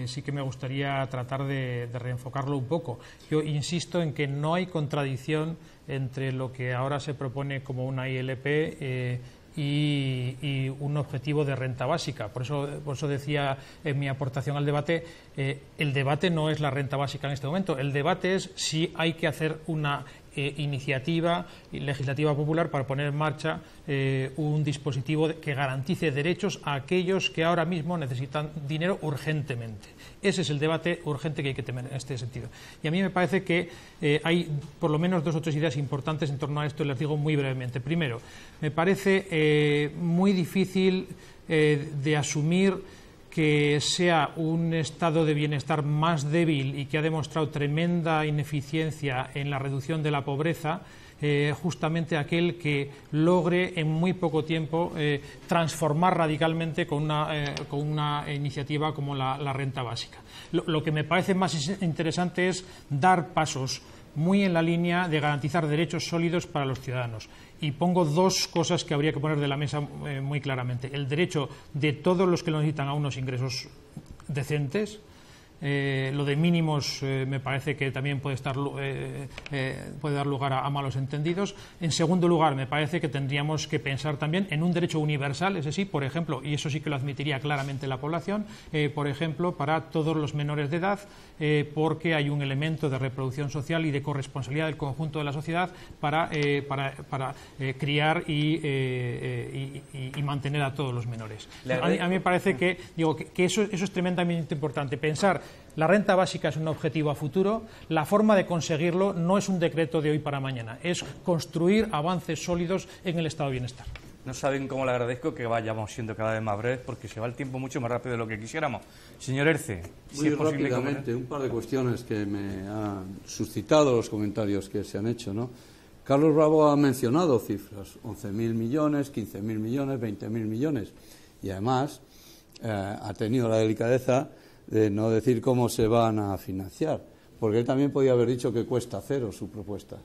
sí que me gustaría tratar de reenfocarlo un poco. Yo insisto en que no hay contradicción entre lo que ahora se propone como una ILP y un objetivo de renta básica. Por eso decía en mi aportación al debate, el debate no es la renta básica en este momento, el debate es si hay que hacer una iniciativa legislativa popular para poner en marcha un dispositivo que garantice derechos a aquellos que ahora mismo necesitan dinero urgentemente. Ese es el debate urgente que hay que tener en este sentido. Y a mí me parece que hay por lo menos 2 o 3 ideas importantes en torno a esto, y les digo muy brevemente. Primero, me parece muy difícil de asumir que sea un estado de bienestar más débil y que ha demostrado tremenda ineficiencia en la reducción de la pobreza, justamente aquel que logre en muy poco tiempo transformar radicalmente con una iniciativa como la renta básica. Lo que me parece más interesante es dar pasos muy en la línea de garantizar derechos sólidos para los ciudadanos. Y pongo 2 cosas que habría que poner de la mesa muy claramente. El derecho de todos los que lo necesitan a unos ingresos decentes. Lo de mínimos me parece que también puede dar lugar a malos entendidos. En segundo lugar, me parece que tendríamos que pensar también en un derecho universal, ese sí, por ejemplo, y eso sí que lo admitiría claramente la población, por ejemplo, para todos los menores de edad, porque hay un elemento de reproducción social y de corresponsabilidad del conjunto de la sociedad para criar y mantener a todos los menores. A mí me parece que eso es tremendamente importante. Pensar la renta básica es un objetivo a futuro, la forma de conseguirlo no es un decreto de hoy para mañana, es construir avances sólidos en el estado de bienestar. No saben cómo le agradezco que vayamos siendo cada vez más breves, porque se va el tiempo mucho más rápido de lo que quisiéramos. Señor Erce, muy rápidamente, un par de cuestiones que me han suscitado los comentarios que se han hecho, ¿no? Carlos Bravo ha mencionado cifras, 11.000 millones, 15.000 millones, 20.000 millones, y además ha tenido la delicadeza de no decir cómo se van a financiar, porque él también podía haber dicho que cuesta 0 su propuesta,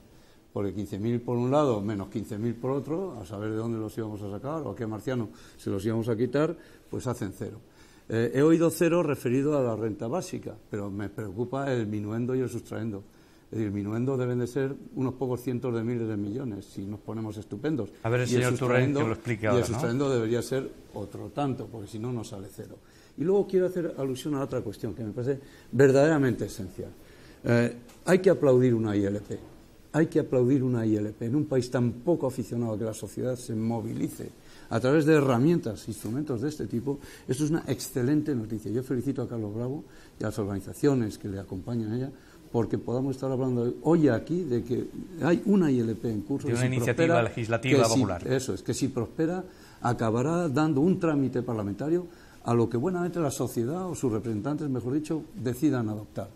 porque 15.000 por un lado menos 15.000 por otro, a saber de dónde los íbamos a sacar o a qué marciano se los íbamos a quitar, pues hacen 0. He oído 0 referido a la renta básica, pero me preocupa el minuendo y el sustraendo. Es decir, el minuendo deben de ser unos pocos cientos de miles de millones, si nos ponemos estupendos. A ver el señor Turén que lo explique ahora, y el sustraendo debería ser otro tanto, porque si no, no sale 0. Y luego quiero hacer alusión a otra cuestión que me parece verdaderamente esencial. Hay que aplaudir una ILP. Hay que aplaudir una ILP en un país tan poco aficionado a que la sociedad se movilice a través de herramientas, instrumentos de este tipo. Esto es una excelente noticia. Yo felicito a Carlos Bravo y a las organizaciones que le acompañan a ella, porque podamos estar hablando hoy aquí de que hay una ILP en curso. De una iniciativa legislativa popular. Eso es, que si prospera acabará dando un trámite parlamentario a lo que buenamente la sociedad o sus representantes, mejor dicho, decidan adoptar.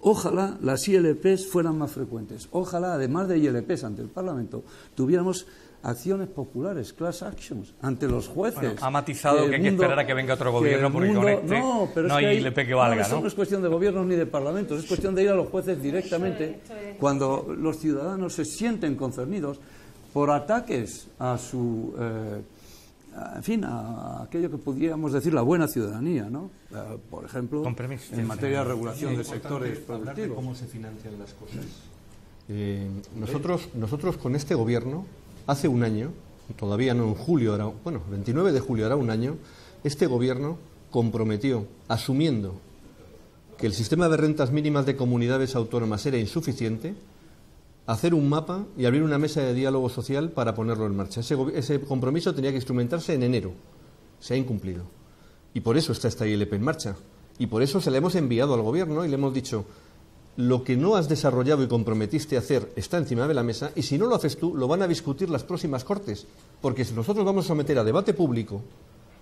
Ojalá las ILPs fueran más frecuentes. Ojalá, además de ILPs ante el Parlamento, tuviéramos acciones populares, class actions, ante los jueces. Bueno, ha matizado que hay que esperar a que venga otro gobierno, porque con este no hay ILP que valga, ¿no? Eso no es cuestión de gobiernos ni de parlamentos, es cuestión de ir a los jueces directamente cuando los ciudadanos se sienten concernidos por ataques a su... en fin, a aquello que pudiéramos decir la buena ciudadanía, ¿no? Por ejemplo, en materia de regulación de sectores productivos. ¿Cómo se financian las cosas? Nosotros con este gobierno, hace un año, todavía no en julio, 29 de julio hará un año, este gobierno comprometió, asumiendo que el sistema de rentas mínimas de comunidades autónomas era insuficiente, hacer un mapa y abrir una mesa de diálogo social para ponerlo en marcha. Ese compromiso tenía que instrumentarse en enero. Se ha incumplido. Y por eso está esta ILP en marcha. Y por eso se la hemos enviado al Gobierno y le hemos dicho: lo que no has desarrollado y comprometiste a hacer está encima de la mesa, y si no lo haces tú, lo van a discutir las próximas Cortes. Porque si nosotros vamos a meter a debate público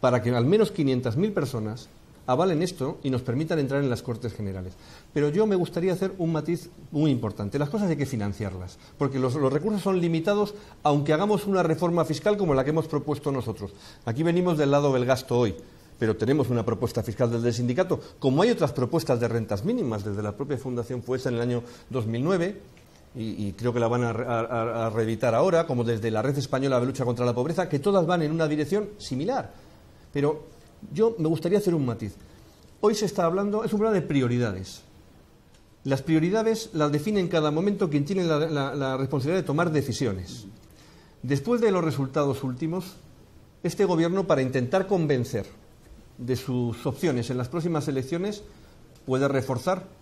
para que al menos 500.000 personas avalen esto y nos permitan entrar en las Cortes Generales. Pero yo me gustaría hacer un matiz muy importante. Las cosas hay que financiarlas, porque los recursos son limitados, aunque hagamos una reforma fiscal como la que hemos propuesto nosotros. Aquí venimos del lado del gasto hoy, pero tenemos una propuesta fiscal desde el sindicato, como hay otras propuestas de rentas mínimas desde la propia Fundación FUESA en el año 2009, y creo que la van a reeditar ahora, como desde la Red Española de Lucha contra la Pobreza, que todas van en una dirección similar. Pero yo me gustaría hacer un matiz. Hoy se está hablando, es un problema de prioridades. Las prioridades las define en cada momento quien tiene la responsabilidad de tomar decisiones. Después de los resultados últimos, este Gobierno, para intentar convencer de sus opciones en las próximas elecciones, puede reforzar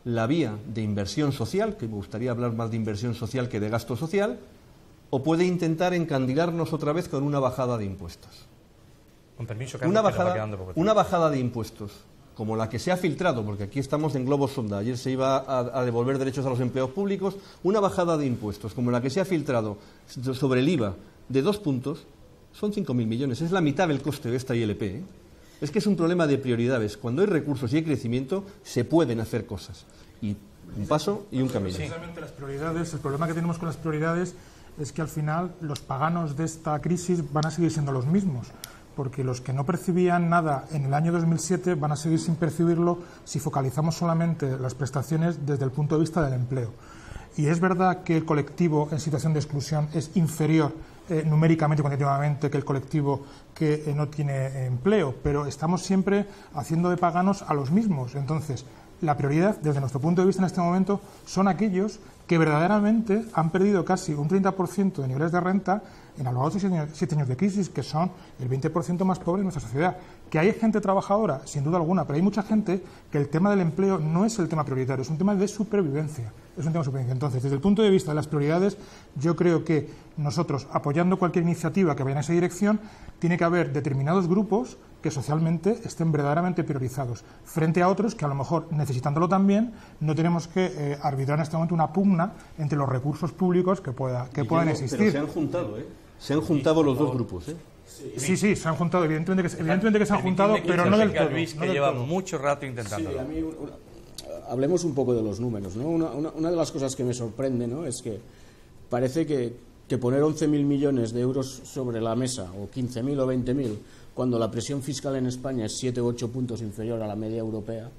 la vía de inversión social, que me gustaría hablar más de inversión social que de gasto social, o puede intentar encandilarnos otra vez con una bajada de impuestos. Con permiso, una bajada de impuestos, como la que se ha filtrado, porque aquí estamos en globos sonda, ayer se iba a devolver derechos a los empleados públicos, una bajada de impuestos, como la que se ha filtrado sobre el IVA de 2 puntos, son 5.000 millones, es la mitad del coste de esta ILP, ¿eh? Es que es un problema de prioridades. Cuando hay recursos y hay crecimiento, se pueden hacer cosas. Y un paso y un camino. Precisamente las prioridades, el problema que tenemos con las prioridades es que al final los paganos de esta crisis van a seguir siendo los mismos, porque los que no percibían nada en el año 2007 van a seguir sin percibirlo si focalizamos solamente las prestaciones desde el punto de vista del empleo. Y es verdad que el colectivo en situación de exclusión es inferior numéricamente, cuantitativamente, que el colectivo que no tiene empleo, pero estamos siempre haciendo de paganos a los mismos. Entonces, la prioridad, desde nuestro punto de vista en este momento, son aquellos que verdaderamente han perdido casi un 30% de niveles de renta en a lo largo de 7 años de crisis, que son el 20% más pobre de nuestra sociedad. Que hay gente trabajadora, sin duda alguna, pero hay mucha gente que el tema del empleo no es el tema prioritario, es un tema de supervivencia. Entonces, desde el punto de vista de las prioridades, yo creo que nosotros, apoyando cualquier iniciativa que vaya en esa dirección, tiene que haber determinados grupos que socialmente estén verdaderamente priorizados, frente a otros que a lo mejor, necesitándolo también, no tenemos que arbitrar en este momento una pugna entre los recursos públicos que puedan existir. Pero se han juntado, ¿eh? Se han juntado los dos grupos, ¿eh? Sí, se han juntado, evidentemente que se han juntado, pero no del todo. Luis, que lleva mucho rato intentándolo. Sí, a mí, hablemos un poco de los números, ¿no? Una de las cosas que me sorprende, ¿no?, es que parece que poner 11.000 millones de euros sobre la mesa, o 15.000 o 20.000, cuando la presión fiscal en España es 7 o 8 puntos inferior a la media europea,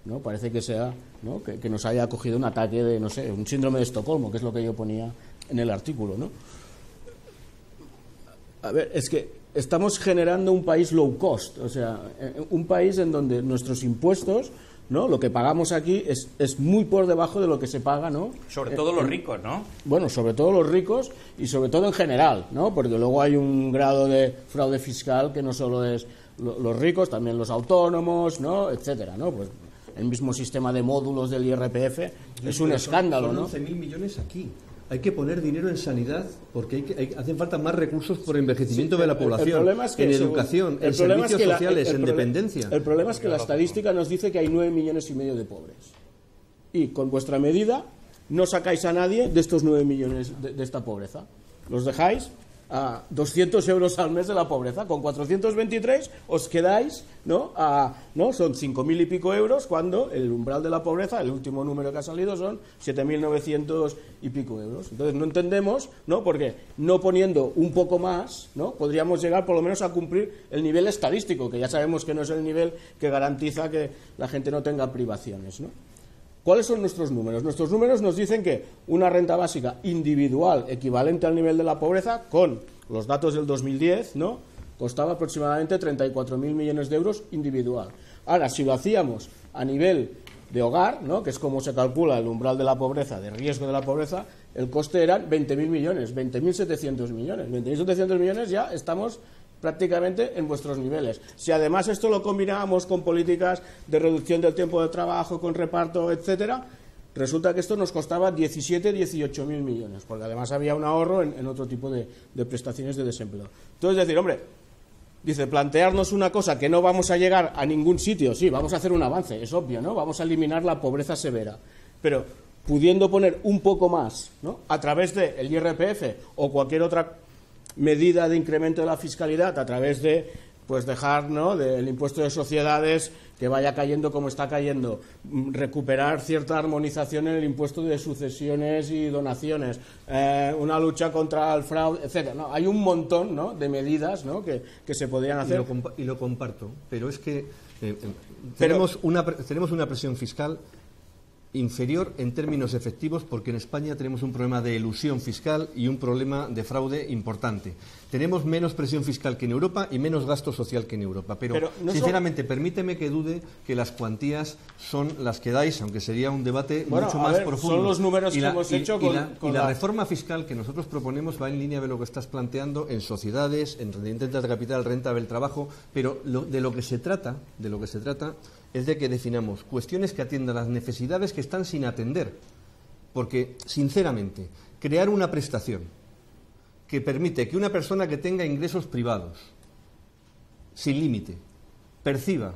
¿no?, parece que sea, ¿no?, que nos haya cogido un ataque de, no sé, un síndrome de Estocolmo, que es lo que yo ponía en el artículo, ¿no? A ver, es que estamos generando un país low cost, o sea, un país en donde nuestros impuestos, ¿no?, lo que pagamos aquí es muy por debajo de lo que se paga, ¿no? Sobre todo los ricos, ¿no? Bueno, sobre todo los ricos y sobre todo en general, ¿no? Porque luego hay un grado de fraude fiscal que no solo es los ricos, también los autónomos, ¿no?, etcétera, ¿no? Pues el mismo sistema de módulos del IRPF es un escándalo, ¿no? 11.000 millones aquí. Hay que poner dinero en sanidad porque hacen falta más recursos por envejecimiento de la población, en educación, en servicios sociales, en dependencia. El problema es que la estadística nos dice que hay 9,5 millones de pobres. Y con vuestra medida no sacáis a nadie de estos 9 millones de esta pobreza. Los dejáis a 200 euros al mes de la pobreza. Con 423 os quedáis, ¿no?, son 5.000 y pico euros, cuando el umbral de la pobreza, el último número que ha salido, son 7.900 y pico euros. Entonces no entendemos, ¿no?, porque no poniendo un poco más, ¿no?, podríamos llegar por lo menos a cumplir el nivel estadístico, que ya sabemos que no es el nivel que garantiza que la gente no tenga privaciones, ¿no? ¿Cuáles son nuestros números? Nuestros números nos dicen que una renta básica individual equivalente al nivel de la pobreza, con los datos del 2010, ¿no?, costaba aproximadamente 34.000 millones de euros individual. Ahora, si lo hacíamos a nivel de hogar, ¿no?, que es como se calcula el umbral de la pobreza, de riesgo de la pobreza, el coste eran 20.000 millones, 20.700 millones. 20.700 millones ya estamos prácticamente en vuestros niveles. Si además esto lo combinábamos con políticas de reducción del tiempo de trabajo, con reparto, etcétera, resulta que esto nos costaba 18.000 millones, porque además había un ahorro en otro tipo de prestaciones de desempleo. Entonces, decir, hombre, dice, plantearnos una cosa que no vamos a llegar a ningún sitio, sí, vamos a hacer un avance, es obvio, ¿no?, vamos a eliminar la pobreza severa, pero pudiendo poner un poco más, ¿no?, a través del IRPF o cualquier otra medida de incremento de la fiscalidad, a través de pues dejar, ¿no?, el impuesto de sociedades que vaya cayendo como está cayendo, recuperar cierta armonización en el impuesto de sucesiones y donaciones, una lucha contra el fraude, etcétera, ¿no? Hay un montón, ¿no?, de medidas, ¿no?, que se podrían hacer. Y lo comparto, pero es que tenemos una presión fiscal inferior en términos efectivos, porque en España tenemos un problema de elusión fiscal y un problema de fraude importante. Tenemos menos presión fiscal que en Europa y menos gasto social que en Europa. Pero no sinceramente, permíteme que dude que las cuantías son las que dais, aunque sería un debate mucho más profundo. Son los números que hemos hecho con la reforma fiscal que nosotros proponemos va en línea de lo que estás planteando en sociedades, en rentas de capital, renta del trabajo, pero de lo que se trata es de que definamos cuestiones que atiendan las necesidades que están sin atender. Porque, sinceramente, crear una prestación que permite que una persona que tenga ingresos privados, sin límite, perciba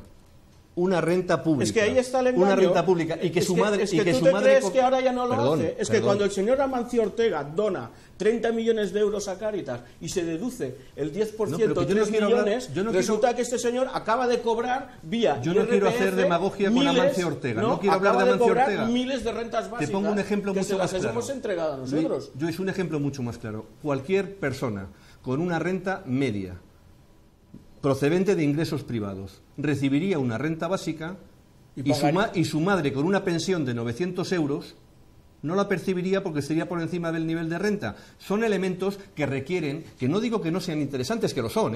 una renta pública. Es que ahí está el engaño. Una renta pública y que su madre... Es que tú te crees que ahora ya no lo hace. Es que cuando el señor Amancio Ortega dona 30 millones de euros a Cáritas y se deduce el 10% de 3 millones, resulta que este señor acaba de cobrar vía Yo no quiero hacer demagogia con Amancio Ortega. No quiero hablar de Amancio Ortega. Miles de rentas básicas. Te pongo un ejemplo mucho más claro. Que se las hemos entregado a nosotros. Yo es un ejemplo mucho más claro. Cualquier persona con una renta media procedente de ingresos privados recibiría una renta básica y su madre con una pensión de 900 euros no la percibiría porque estaría por encima del nivel de renta. Son elementos que requieren, que no digo que no sean interesantes, que lo son,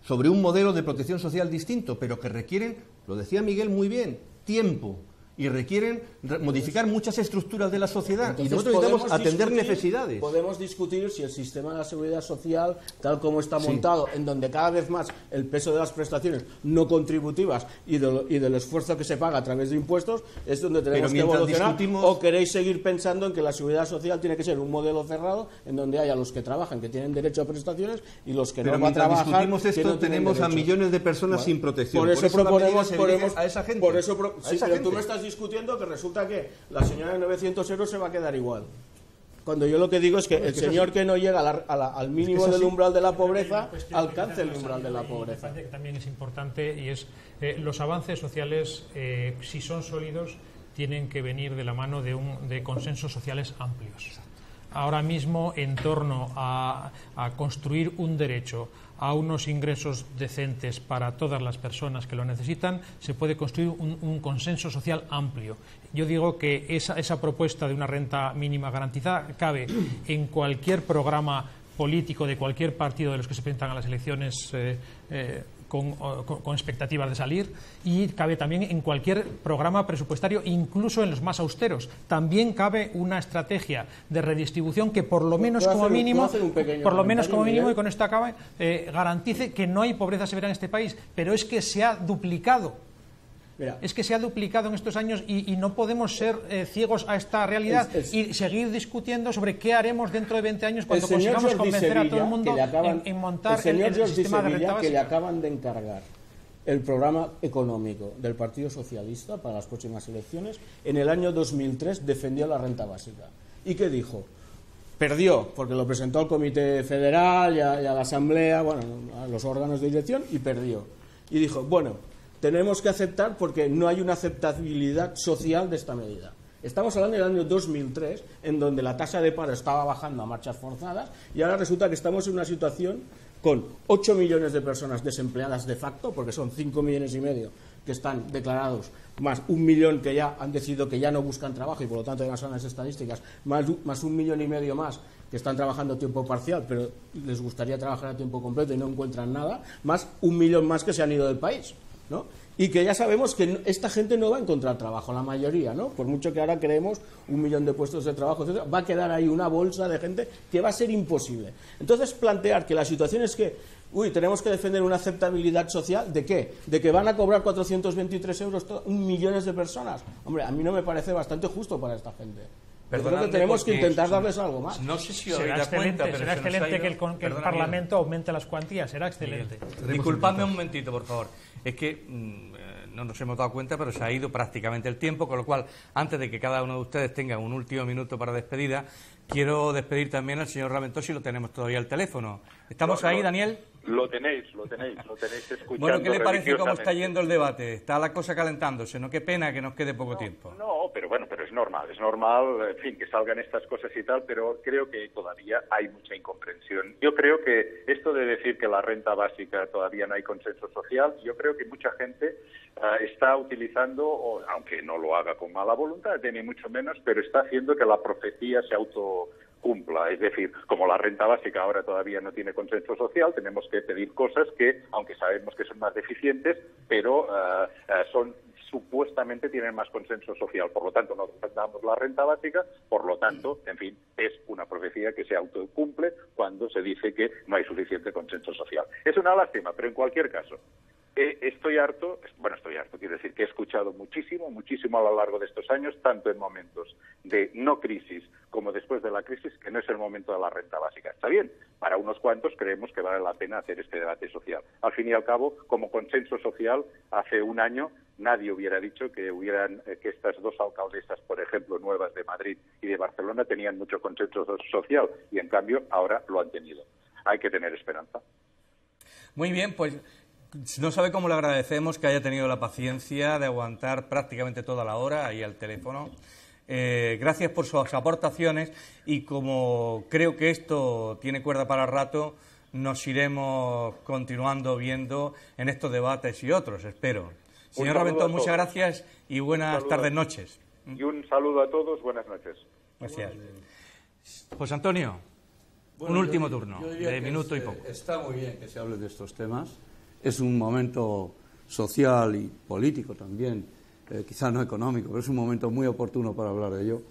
sobre un modelo de protección social distinto, pero que requieren, lo decía Miguel muy bien, tiempo. Y requieren modificar muchas estructuras de la sociedad. Entonces, y nosotros necesitamos atender necesidades. Podemos discutir si el sistema de la seguridad social, tal como está montado, en donde cada vez más el peso de las prestaciones no contributivas y del esfuerzo que se paga a través de impuestos, es donde tenemos que evolucionar. ¿O queréis seguir pensando en que la seguridad social tiene que ser un modelo cerrado, en donde haya los que trabajan, que tienen derecho a prestaciones, y los que no van a trabajar, discutimos esto, que no tenemos a millones de personas sin protección. Por eso proponemos a esa gente. Por eso pero tú me estás discutiendo que resulta que la señora de 900 euros se va a quedar igual. Cuando yo lo que digo es que el señor que no llega al mínimo del umbral de la pobreza alcance el umbral de la pobreza. Que también es importante y es los avances sociales, si son sólidos, tienen que venir de la mano de consensos sociales amplios. Ahora mismo, en torno a construir un derecho a unos ingresos decentes para todas las personas que lo necesitan, se puede construir un consenso social amplio. Yo digo que esa propuesta de una renta mínima garantizada cabe en cualquier programa político de cualquier partido de los que se presentan a las elecciones con expectativas de salir, y cabe también en cualquier programa presupuestario, incluso en los más austeros. También cabe una estrategia de redistribución que por lo menos como mínimo, y con esto acabe, garantice que no hay pobreza severa en este país, pero es que se ha duplicado. Es que se ha duplicado en estos años y no podemos ser ciegos a esta realidad y seguir discutiendo sobre qué haremos dentro de 20 años cuando consigamos convencer a todo el mundo en montar el sistema de renta básica. Que le acaban de encargar el programa económico del Partido Socialista para las próximas elecciones, en el año 2003 defendió la renta básica. ¿Y qué dijo? Perdió, porque lo presentó al Comité Federal y a la Asamblea, a los órganos de dirección, y perdió. Y dijo, tenemos que aceptar porque no hay una aceptabilidad social de esta medida. Estamos hablando del año 2003, en donde la tasa de paro estaba bajando a marchas forzadas, y ahora resulta que estamos en una situación con 8 millones de personas desempleadas de facto, porque son 5,5 millones que están declarados, más 1 millón que ya han decidido que ya no buscan trabajo, y por lo tanto ya no son las estadísticas, más 1,5 millones más que están trabajando a tiempo parcial, pero les gustaría trabajar a tiempo completo y no encuentran nada, más 1 millón más que se han ido del país, ¿no? Y que ya sabemos que esta gente no va a encontrar trabajo, la mayoría, ¿no? Por mucho que ahora creemos 1 millón de puestos de trabajo, etcétera, va a quedar ahí una bolsa de gente que va a ser imposible. Entonces, plantear que la situación es que, tenemos que defender una aceptabilidad social, ¿de qué? ¿De que van a cobrar 423 euros 1 millones de personas? Hombre, a mí no me parece bastante justo para esta gente. Yo creo que tenemos que intentar darles algo más. No sé si será excelente, será excelente que el Parlamento aumente las cuantías, será excelente. Disculpadme un momentito, por favor. Es que no nos hemos dado cuenta, pero se ha ido prácticamente el tiempo, con lo cual, antes de que cada uno de ustedes tenga un último minuto para despedida, quiero despedir también al señor Raventós, si lo tenemos todavía al teléfono. ¿Estamos ahí, Daniel? Lo tenéis escuchando. Bueno, ¿qué le parece cómo está religiosamente. yendo el debate? Está la cosa calentándose, ¿no? Qué pena que nos quede poco tiempo. No, pero bueno, pero es normal, en fin, que salgan estas cosas y tal, pero creo que todavía hay mucha incomprensión. Yo creo que esto de decir que la renta básica todavía no hay consenso social, yo creo que mucha gente está utilizando, aunque no lo haga con mala voluntad, ni mucho menos, pero está haciendo que la profecía se autocumpla. Es decir, como la renta básica ahora todavía no tiene consenso social, tenemos que pedir cosas que, aunque sabemos que son más deficientes, pero supuestamente tienen más consenso social. Por lo tanto, no damos la renta básica, por lo tanto, en fin, es una profecía que se autocumple cuando se dice que no hay suficiente consenso social. Es una lástima, pero en cualquier caso, estoy harto, quiero decir que he escuchado muchísimo a lo largo de estos años, tanto en momentos de no crisis como después de la crisis, que no es el momento de la renta básica. Está bien, para unos cuantos creemos que vale la pena hacer este debate social. Al fin y al cabo, como consenso social, hace un año nadie hubiera dicho que estas dos alcaldesas, por ejemplo, nuevas de Madrid y de Barcelona, tenían mucho consenso social, y en cambio ahora lo han tenido. Hay que tener esperanza. Muy bien, pues no sabe cómo le agradecemos que haya tenido la paciencia de aguantar prácticamente toda la hora ahí al teléfono. Gracias por sus aportaciones, y como creo que esto tiene cuerda para rato, nos iremos continuando viendo en estos debates y otros, espero. Señor Raventós, muchas gracias y buenas tardes, noches. Y un saludo a todos, buenas noches. Gracias. José Antonio, un último turno, de minuto y poco. Está muy bien que se hable de estos temas. Es un momento social y político también, quizá no económico, pero es un momento muy oportuno para hablar de ello.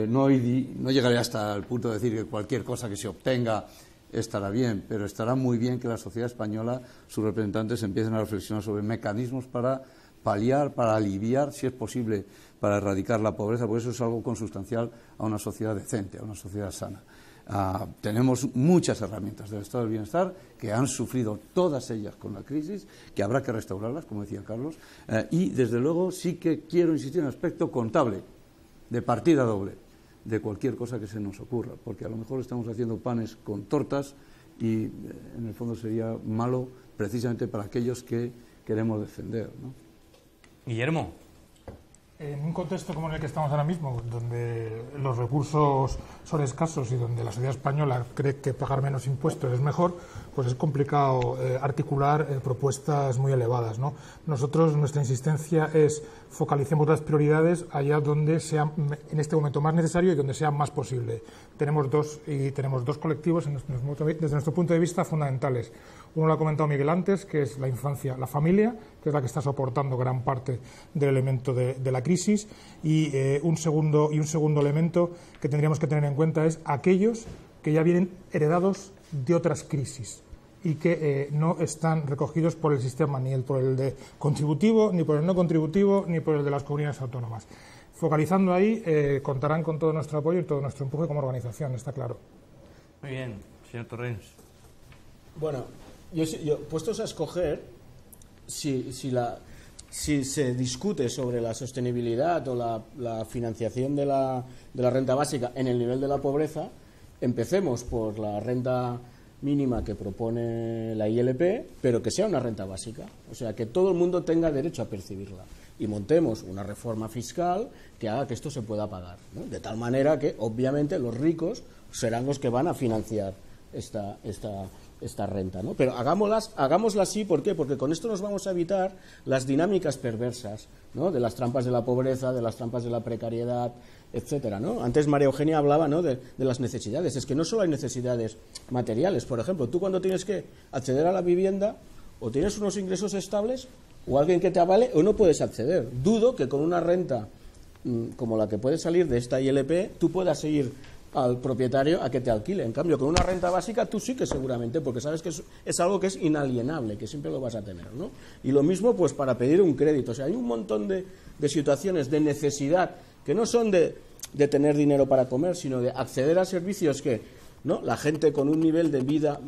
No llegaré hasta el punto de decir que cualquier cosa que se obtenga estará bien, pero estará muy bien que la sociedad española, sus representantes, empiecen a reflexionar sobre mecanismos para paliar, para aliviar, si es posible, para erradicar la pobreza, porque eso es algo consustancial a una sociedad decente, a una sociedad sana. Tenemos muchas herramientas del estado del bienestar que han sufrido todas ellas con la crisis, que habrá que restaurarlas, como decía Carlos, y desde luego sí que quiero insistir en el aspecto contable, de partida doble, de cualquier cosa que se nos ocurra, porque a lo mejor estamos haciendo panes con tortas y en el fondo sería malo precisamente para aquellos que queremos defender, ¿no? Guillermo. En un contexto como en el que estamos ahora mismo, donde los recursos son escasos y donde la sociedad española cree que pagar menos impuestos es mejor, pues es complicado articular propuestas muy elevadas, ¿no? Nosotros, nuestra insistencia es focalicemos las prioridades allá donde sea en este momento más necesario y donde sea más posible. Tenemos dos colectivos desde nuestro punto de vista fundamentales. Uno lo ha comentado Miguel antes, que es la infancia, la familia, que es la que está soportando gran parte del elemento de la crisis, y un segundo elemento que tendríamos que tener en cuenta es aquellos que ya vienen heredados de otras crisis y que no están recogidos por el sistema, ni por el de contributivo, ni por el no contributivo, ni por el de las comunidades autónomas. Focalizando ahí, contarán con todo nuestro apoyo y todo nuestro empuje como organización, está claro. Muy bien, señor Torrens. Bueno, yo puestos a escoger, si se discute sobre la sostenibilidad o la financiación de la renta básica en el nivel de la pobreza, empecemos por la renta mínima que propone la ILP, pero que sea una renta básica, o sea, que todo el mundo tenga derecho a percibirla, y montemos una reforma fiscal que haga que esto se pueda pagar, ¿no? De tal manera que, obviamente, los ricos serán los que van a financiar esta renta, ¿no? Pero hagámosla así, ¿por qué? Porque con esto nos vamos a evitar las dinámicas perversas, ¿no? De las trampas de la pobreza, de las trampas de la precariedad, etcétera, ¿no? Antes María Eugenia hablaba, ¿no?, de las necesidades. Es que no solo hay necesidades materiales. Por ejemplo, tú cuando tienes que acceder a la vivienda, o tienes unos ingresos estables o alguien que te avale, o no puedes acceder. Dudo que con una renta como la que puede salir de esta ILP tú puedas seguir al propietario a que te alquile. En cambio, con una renta básica tú sí que seguramente, porque sabes que es algo que es inalienable, que siempre lo vas a tener, ¿no? Y lo mismo pues para pedir un crédito. O sea, hay un montón de situaciones de necesidad que no son de tener dinero para comer, sino de acceder a servicios que, ¿no?, la gente con un nivel de vida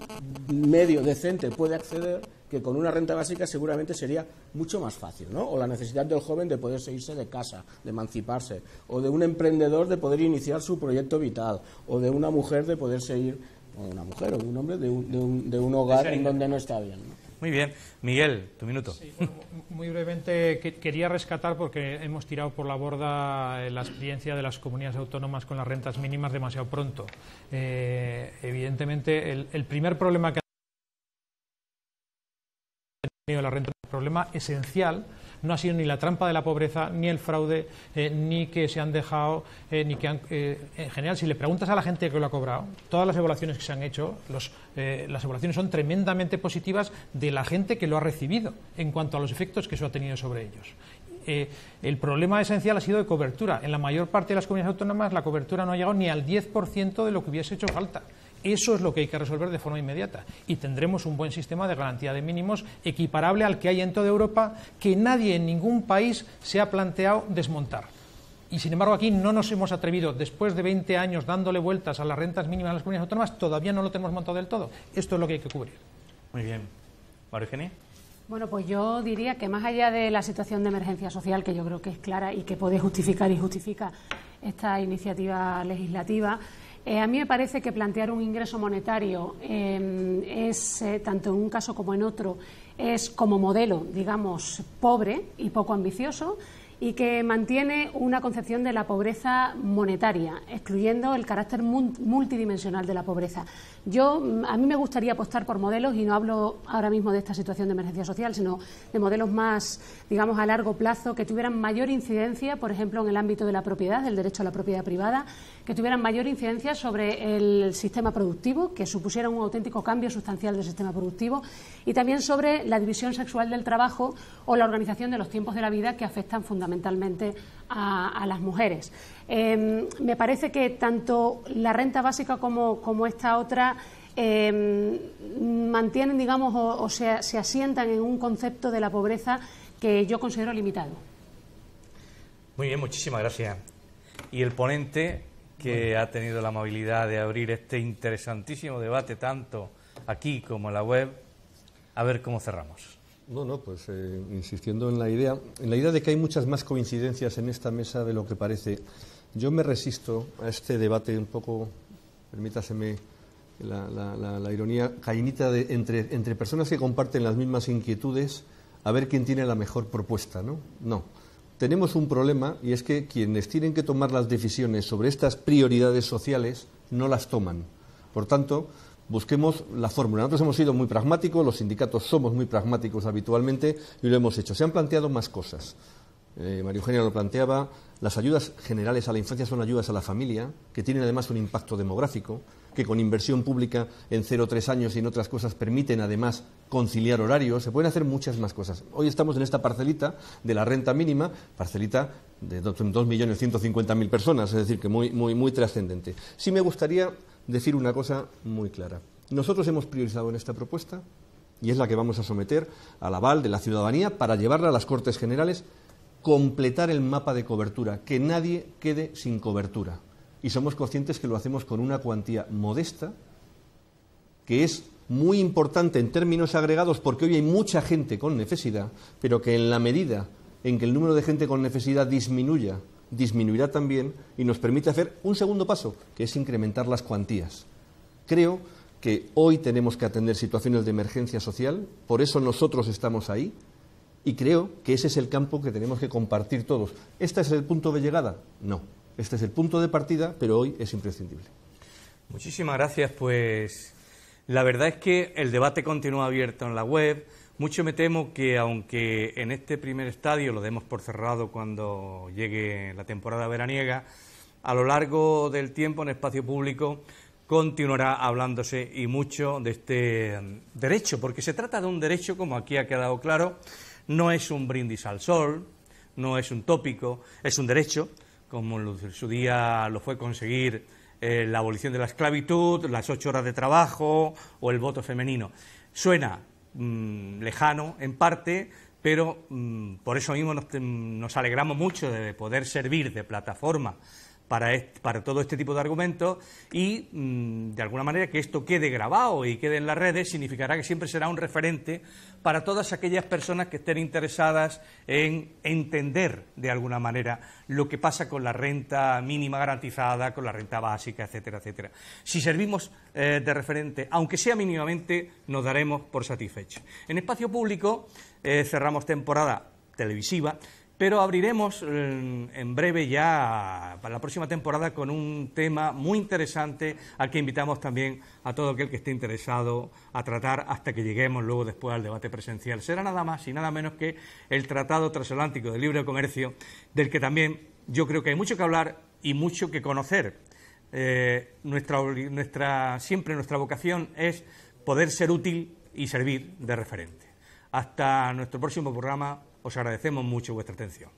medio decente puede acceder, que con una renta básica seguramente sería mucho más fácil, ¿no? O la necesidad del joven de poder irse de casa, de emanciparse, o de un emprendedor de poder iniciar su proyecto vital, o de una mujer de poderse ir o de una mujer o de un hombre, de un hogar en donde no está bien, ¿no? Muy bien. Miguel, tu minuto. Sí, bueno, muy brevemente, quería rescatar, porque hemos tirado por la borda la experiencia de las comunidades autónomas con las rentas mínimas demasiado pronto. Evidentemente, el primer problema que ha tenido la renta, el problema esencial, no ha sido ni la trampa de la pobreza, ni el fraude, ni que se han dejado, ni que han... en general, si le preguntas a la gente que lo ha cobrado, todas las evaluaciones que se han hecho, las evaluaciones son tremendamente positivas de la gente que lo ha recibido, en cuanto a los efectos que eso ha tenido sobre ellos. El problema esencial ha sido de cobertura. En la mayor parte de las comunidades autónomas la cobertura no ha llegado ni al 10% de lo que hubiese hecho falta. Eso es lo que hay que resolver de forma inmediata y tendremos un buen sistema de garantía de mínimos equiparable al que hay en toda Europa, que nadie en ningún país se ha planteado desmontar. Y sin embargo aquí no nos hemos atrevido, después de 20 años dándole vueltas a las rentas mínimas de las comunidades autónomas, todavía no lo tenemos montado del todo. Esto es lo que hay que cubrir. Muy bien. María Eugenia. Bueno, pues yo diría que más allá de la situación de emergencia social, que yo creo que es clara y que puede justificar y justifica esta iniciativa legislativa, a mí me parece que plantear un ingreso monetario es, tanto en un caso como en otro, es como modelo, digamos, pobre y poco ambicioso, y que mantiene una concepción de la pobreza monetaria, excluyendo el carácter multidimensional de la pobreza. A mí me gustaría apostar por modelos, y no hablo ahora mismo de esta situación de emergencia social, sino de modelos más, digamos, a largo plazo, que tuvieran mayor incidencia, por ejemplo, en el ámbito de la propiedad, del derecho a la propiedad privada, que tuvieran mayor incidencia sobre el sistema productivo, que supusieran un auténtico cambio sustancial del sistema productivo, y también sobre la división sexual del trabajo o la organización de los tiempos de la vida, que afectan fundamentalmente a las mujeres. Me parece que tanto la renta básica como esta otra mantienen, digamos, o se asientan en un concepto de la pobreza que yo considero limitado. Muy bien, muchísimas gracias. Y el ponente, que ha tenido la amabilidad de abrir este interesantísimo debate, tanto aquí como en la web, a ver cómo cerramos. No, pues insistiendo en la idea de que hay muchas más coincidencias en esta mesa de lo que parece. Yo me resisto a este debate un poco, permítaseme la ironía, cainita entre personas que comparten las mismas inquietudes, a ver quién tiene la mejor propuesta, ¿no? No. Tenemos un problema, y es que quienes tienen que tomar las decisiones sobre estas prioridades sociales no las toman. Por tanto, busquemos la fórmula. Nosotros hemos sido muy pragmáticos, los sindicatos somos muy pragmáticos habitualmente y lo hemos hecho. Se han planteado más cosas. María Eugenia lo planteaba, las ayudas generales a la infancia son ayudas a la familia, que tienen además un impacto demográfico, que con inversión pública en 0-3 años y en otras cosas permiten además conciliar horarios, se pueden hacer muchas más cosas. Hoy estamos en esta parcelita de la renta mínima, parcelita de 2.150.000 personas, es decir, que muy trascendente. Sí me gustaría decir una cosa muy clara. Nosotros hemos priorizado en esta propuesta, y es la que vamos a someter al aval de la ciudadanía para llevarla a las Cortes Generales, completar el mapa de cobertura, que nadie quede sin cobertura. Y somos conscientes que lo hacemos con una cuantía modesta, que es muy importante en términos agregados, porque hoy hay mucha gente con necesidad, pero que en la medida en que el número de gente con necesidad disminuirá también, y nos permite hacer un segundo paso, que es incrementar las cuantías. Creo que hoy tenemos que atender situaciones de emergencia social, por eso nosotros estamos ahí, y creo que ese es el campo que tenemos que compartir todos. ¿Este es el punto de llegada? No. Este es el punto de partida, pero hoy es imprescindible. Muchísimas gracias. Pues la verdad es que el debate continúa abierto en la web. Mucho me temo que, aunque en este primer estadio lo demos por cerrado cuando llegue la temporada veraniega, a lo largo del tiempo en espacio público continuará hablándose y mucho de este derecho, porque se trata de un derecho, como aquí ha quedado claro. No es un brindis al sol, no es un tópico, es un derecho, como en su día lo fue conseguir la abolición de la esclavitud, las 8 horas de trabajo o el voto femenino. Suena lejano en parte, pero por eso mismo nos alegramos mucho de poder servir de plataforma para todo este tipo de argumentos y, de alguna manera, que esto quede grabado y quede en las redes significará que siempre será un referente para todas aquellas personas que estén interesadas en entender, de alguna manera, lo que pasa con la renta mínima garantizada, con la renta básica, etcétera, etcétera. Si servimos de referente, aunque sea mínimamente, nos daremos por satisfechos. En Espacio Público cerramos temporada televisiva, pero abriremos en breve ya para la próxima temporada con un tema muy interesante al que invitamos también a todo aquel que esté interesado a tratar hasta que lleguemos luego después al debate presencial. Será nada más y nada menos que el Tratado Transatlántico de Libre Comercio, del que también yo creo que hay mucho que hablar y mucho que conocer. Siempre nuestra vocación es poder ser útil y servir de referente. Hasta nuestro próximo programa. Os agradecemos mucho vuestra atención.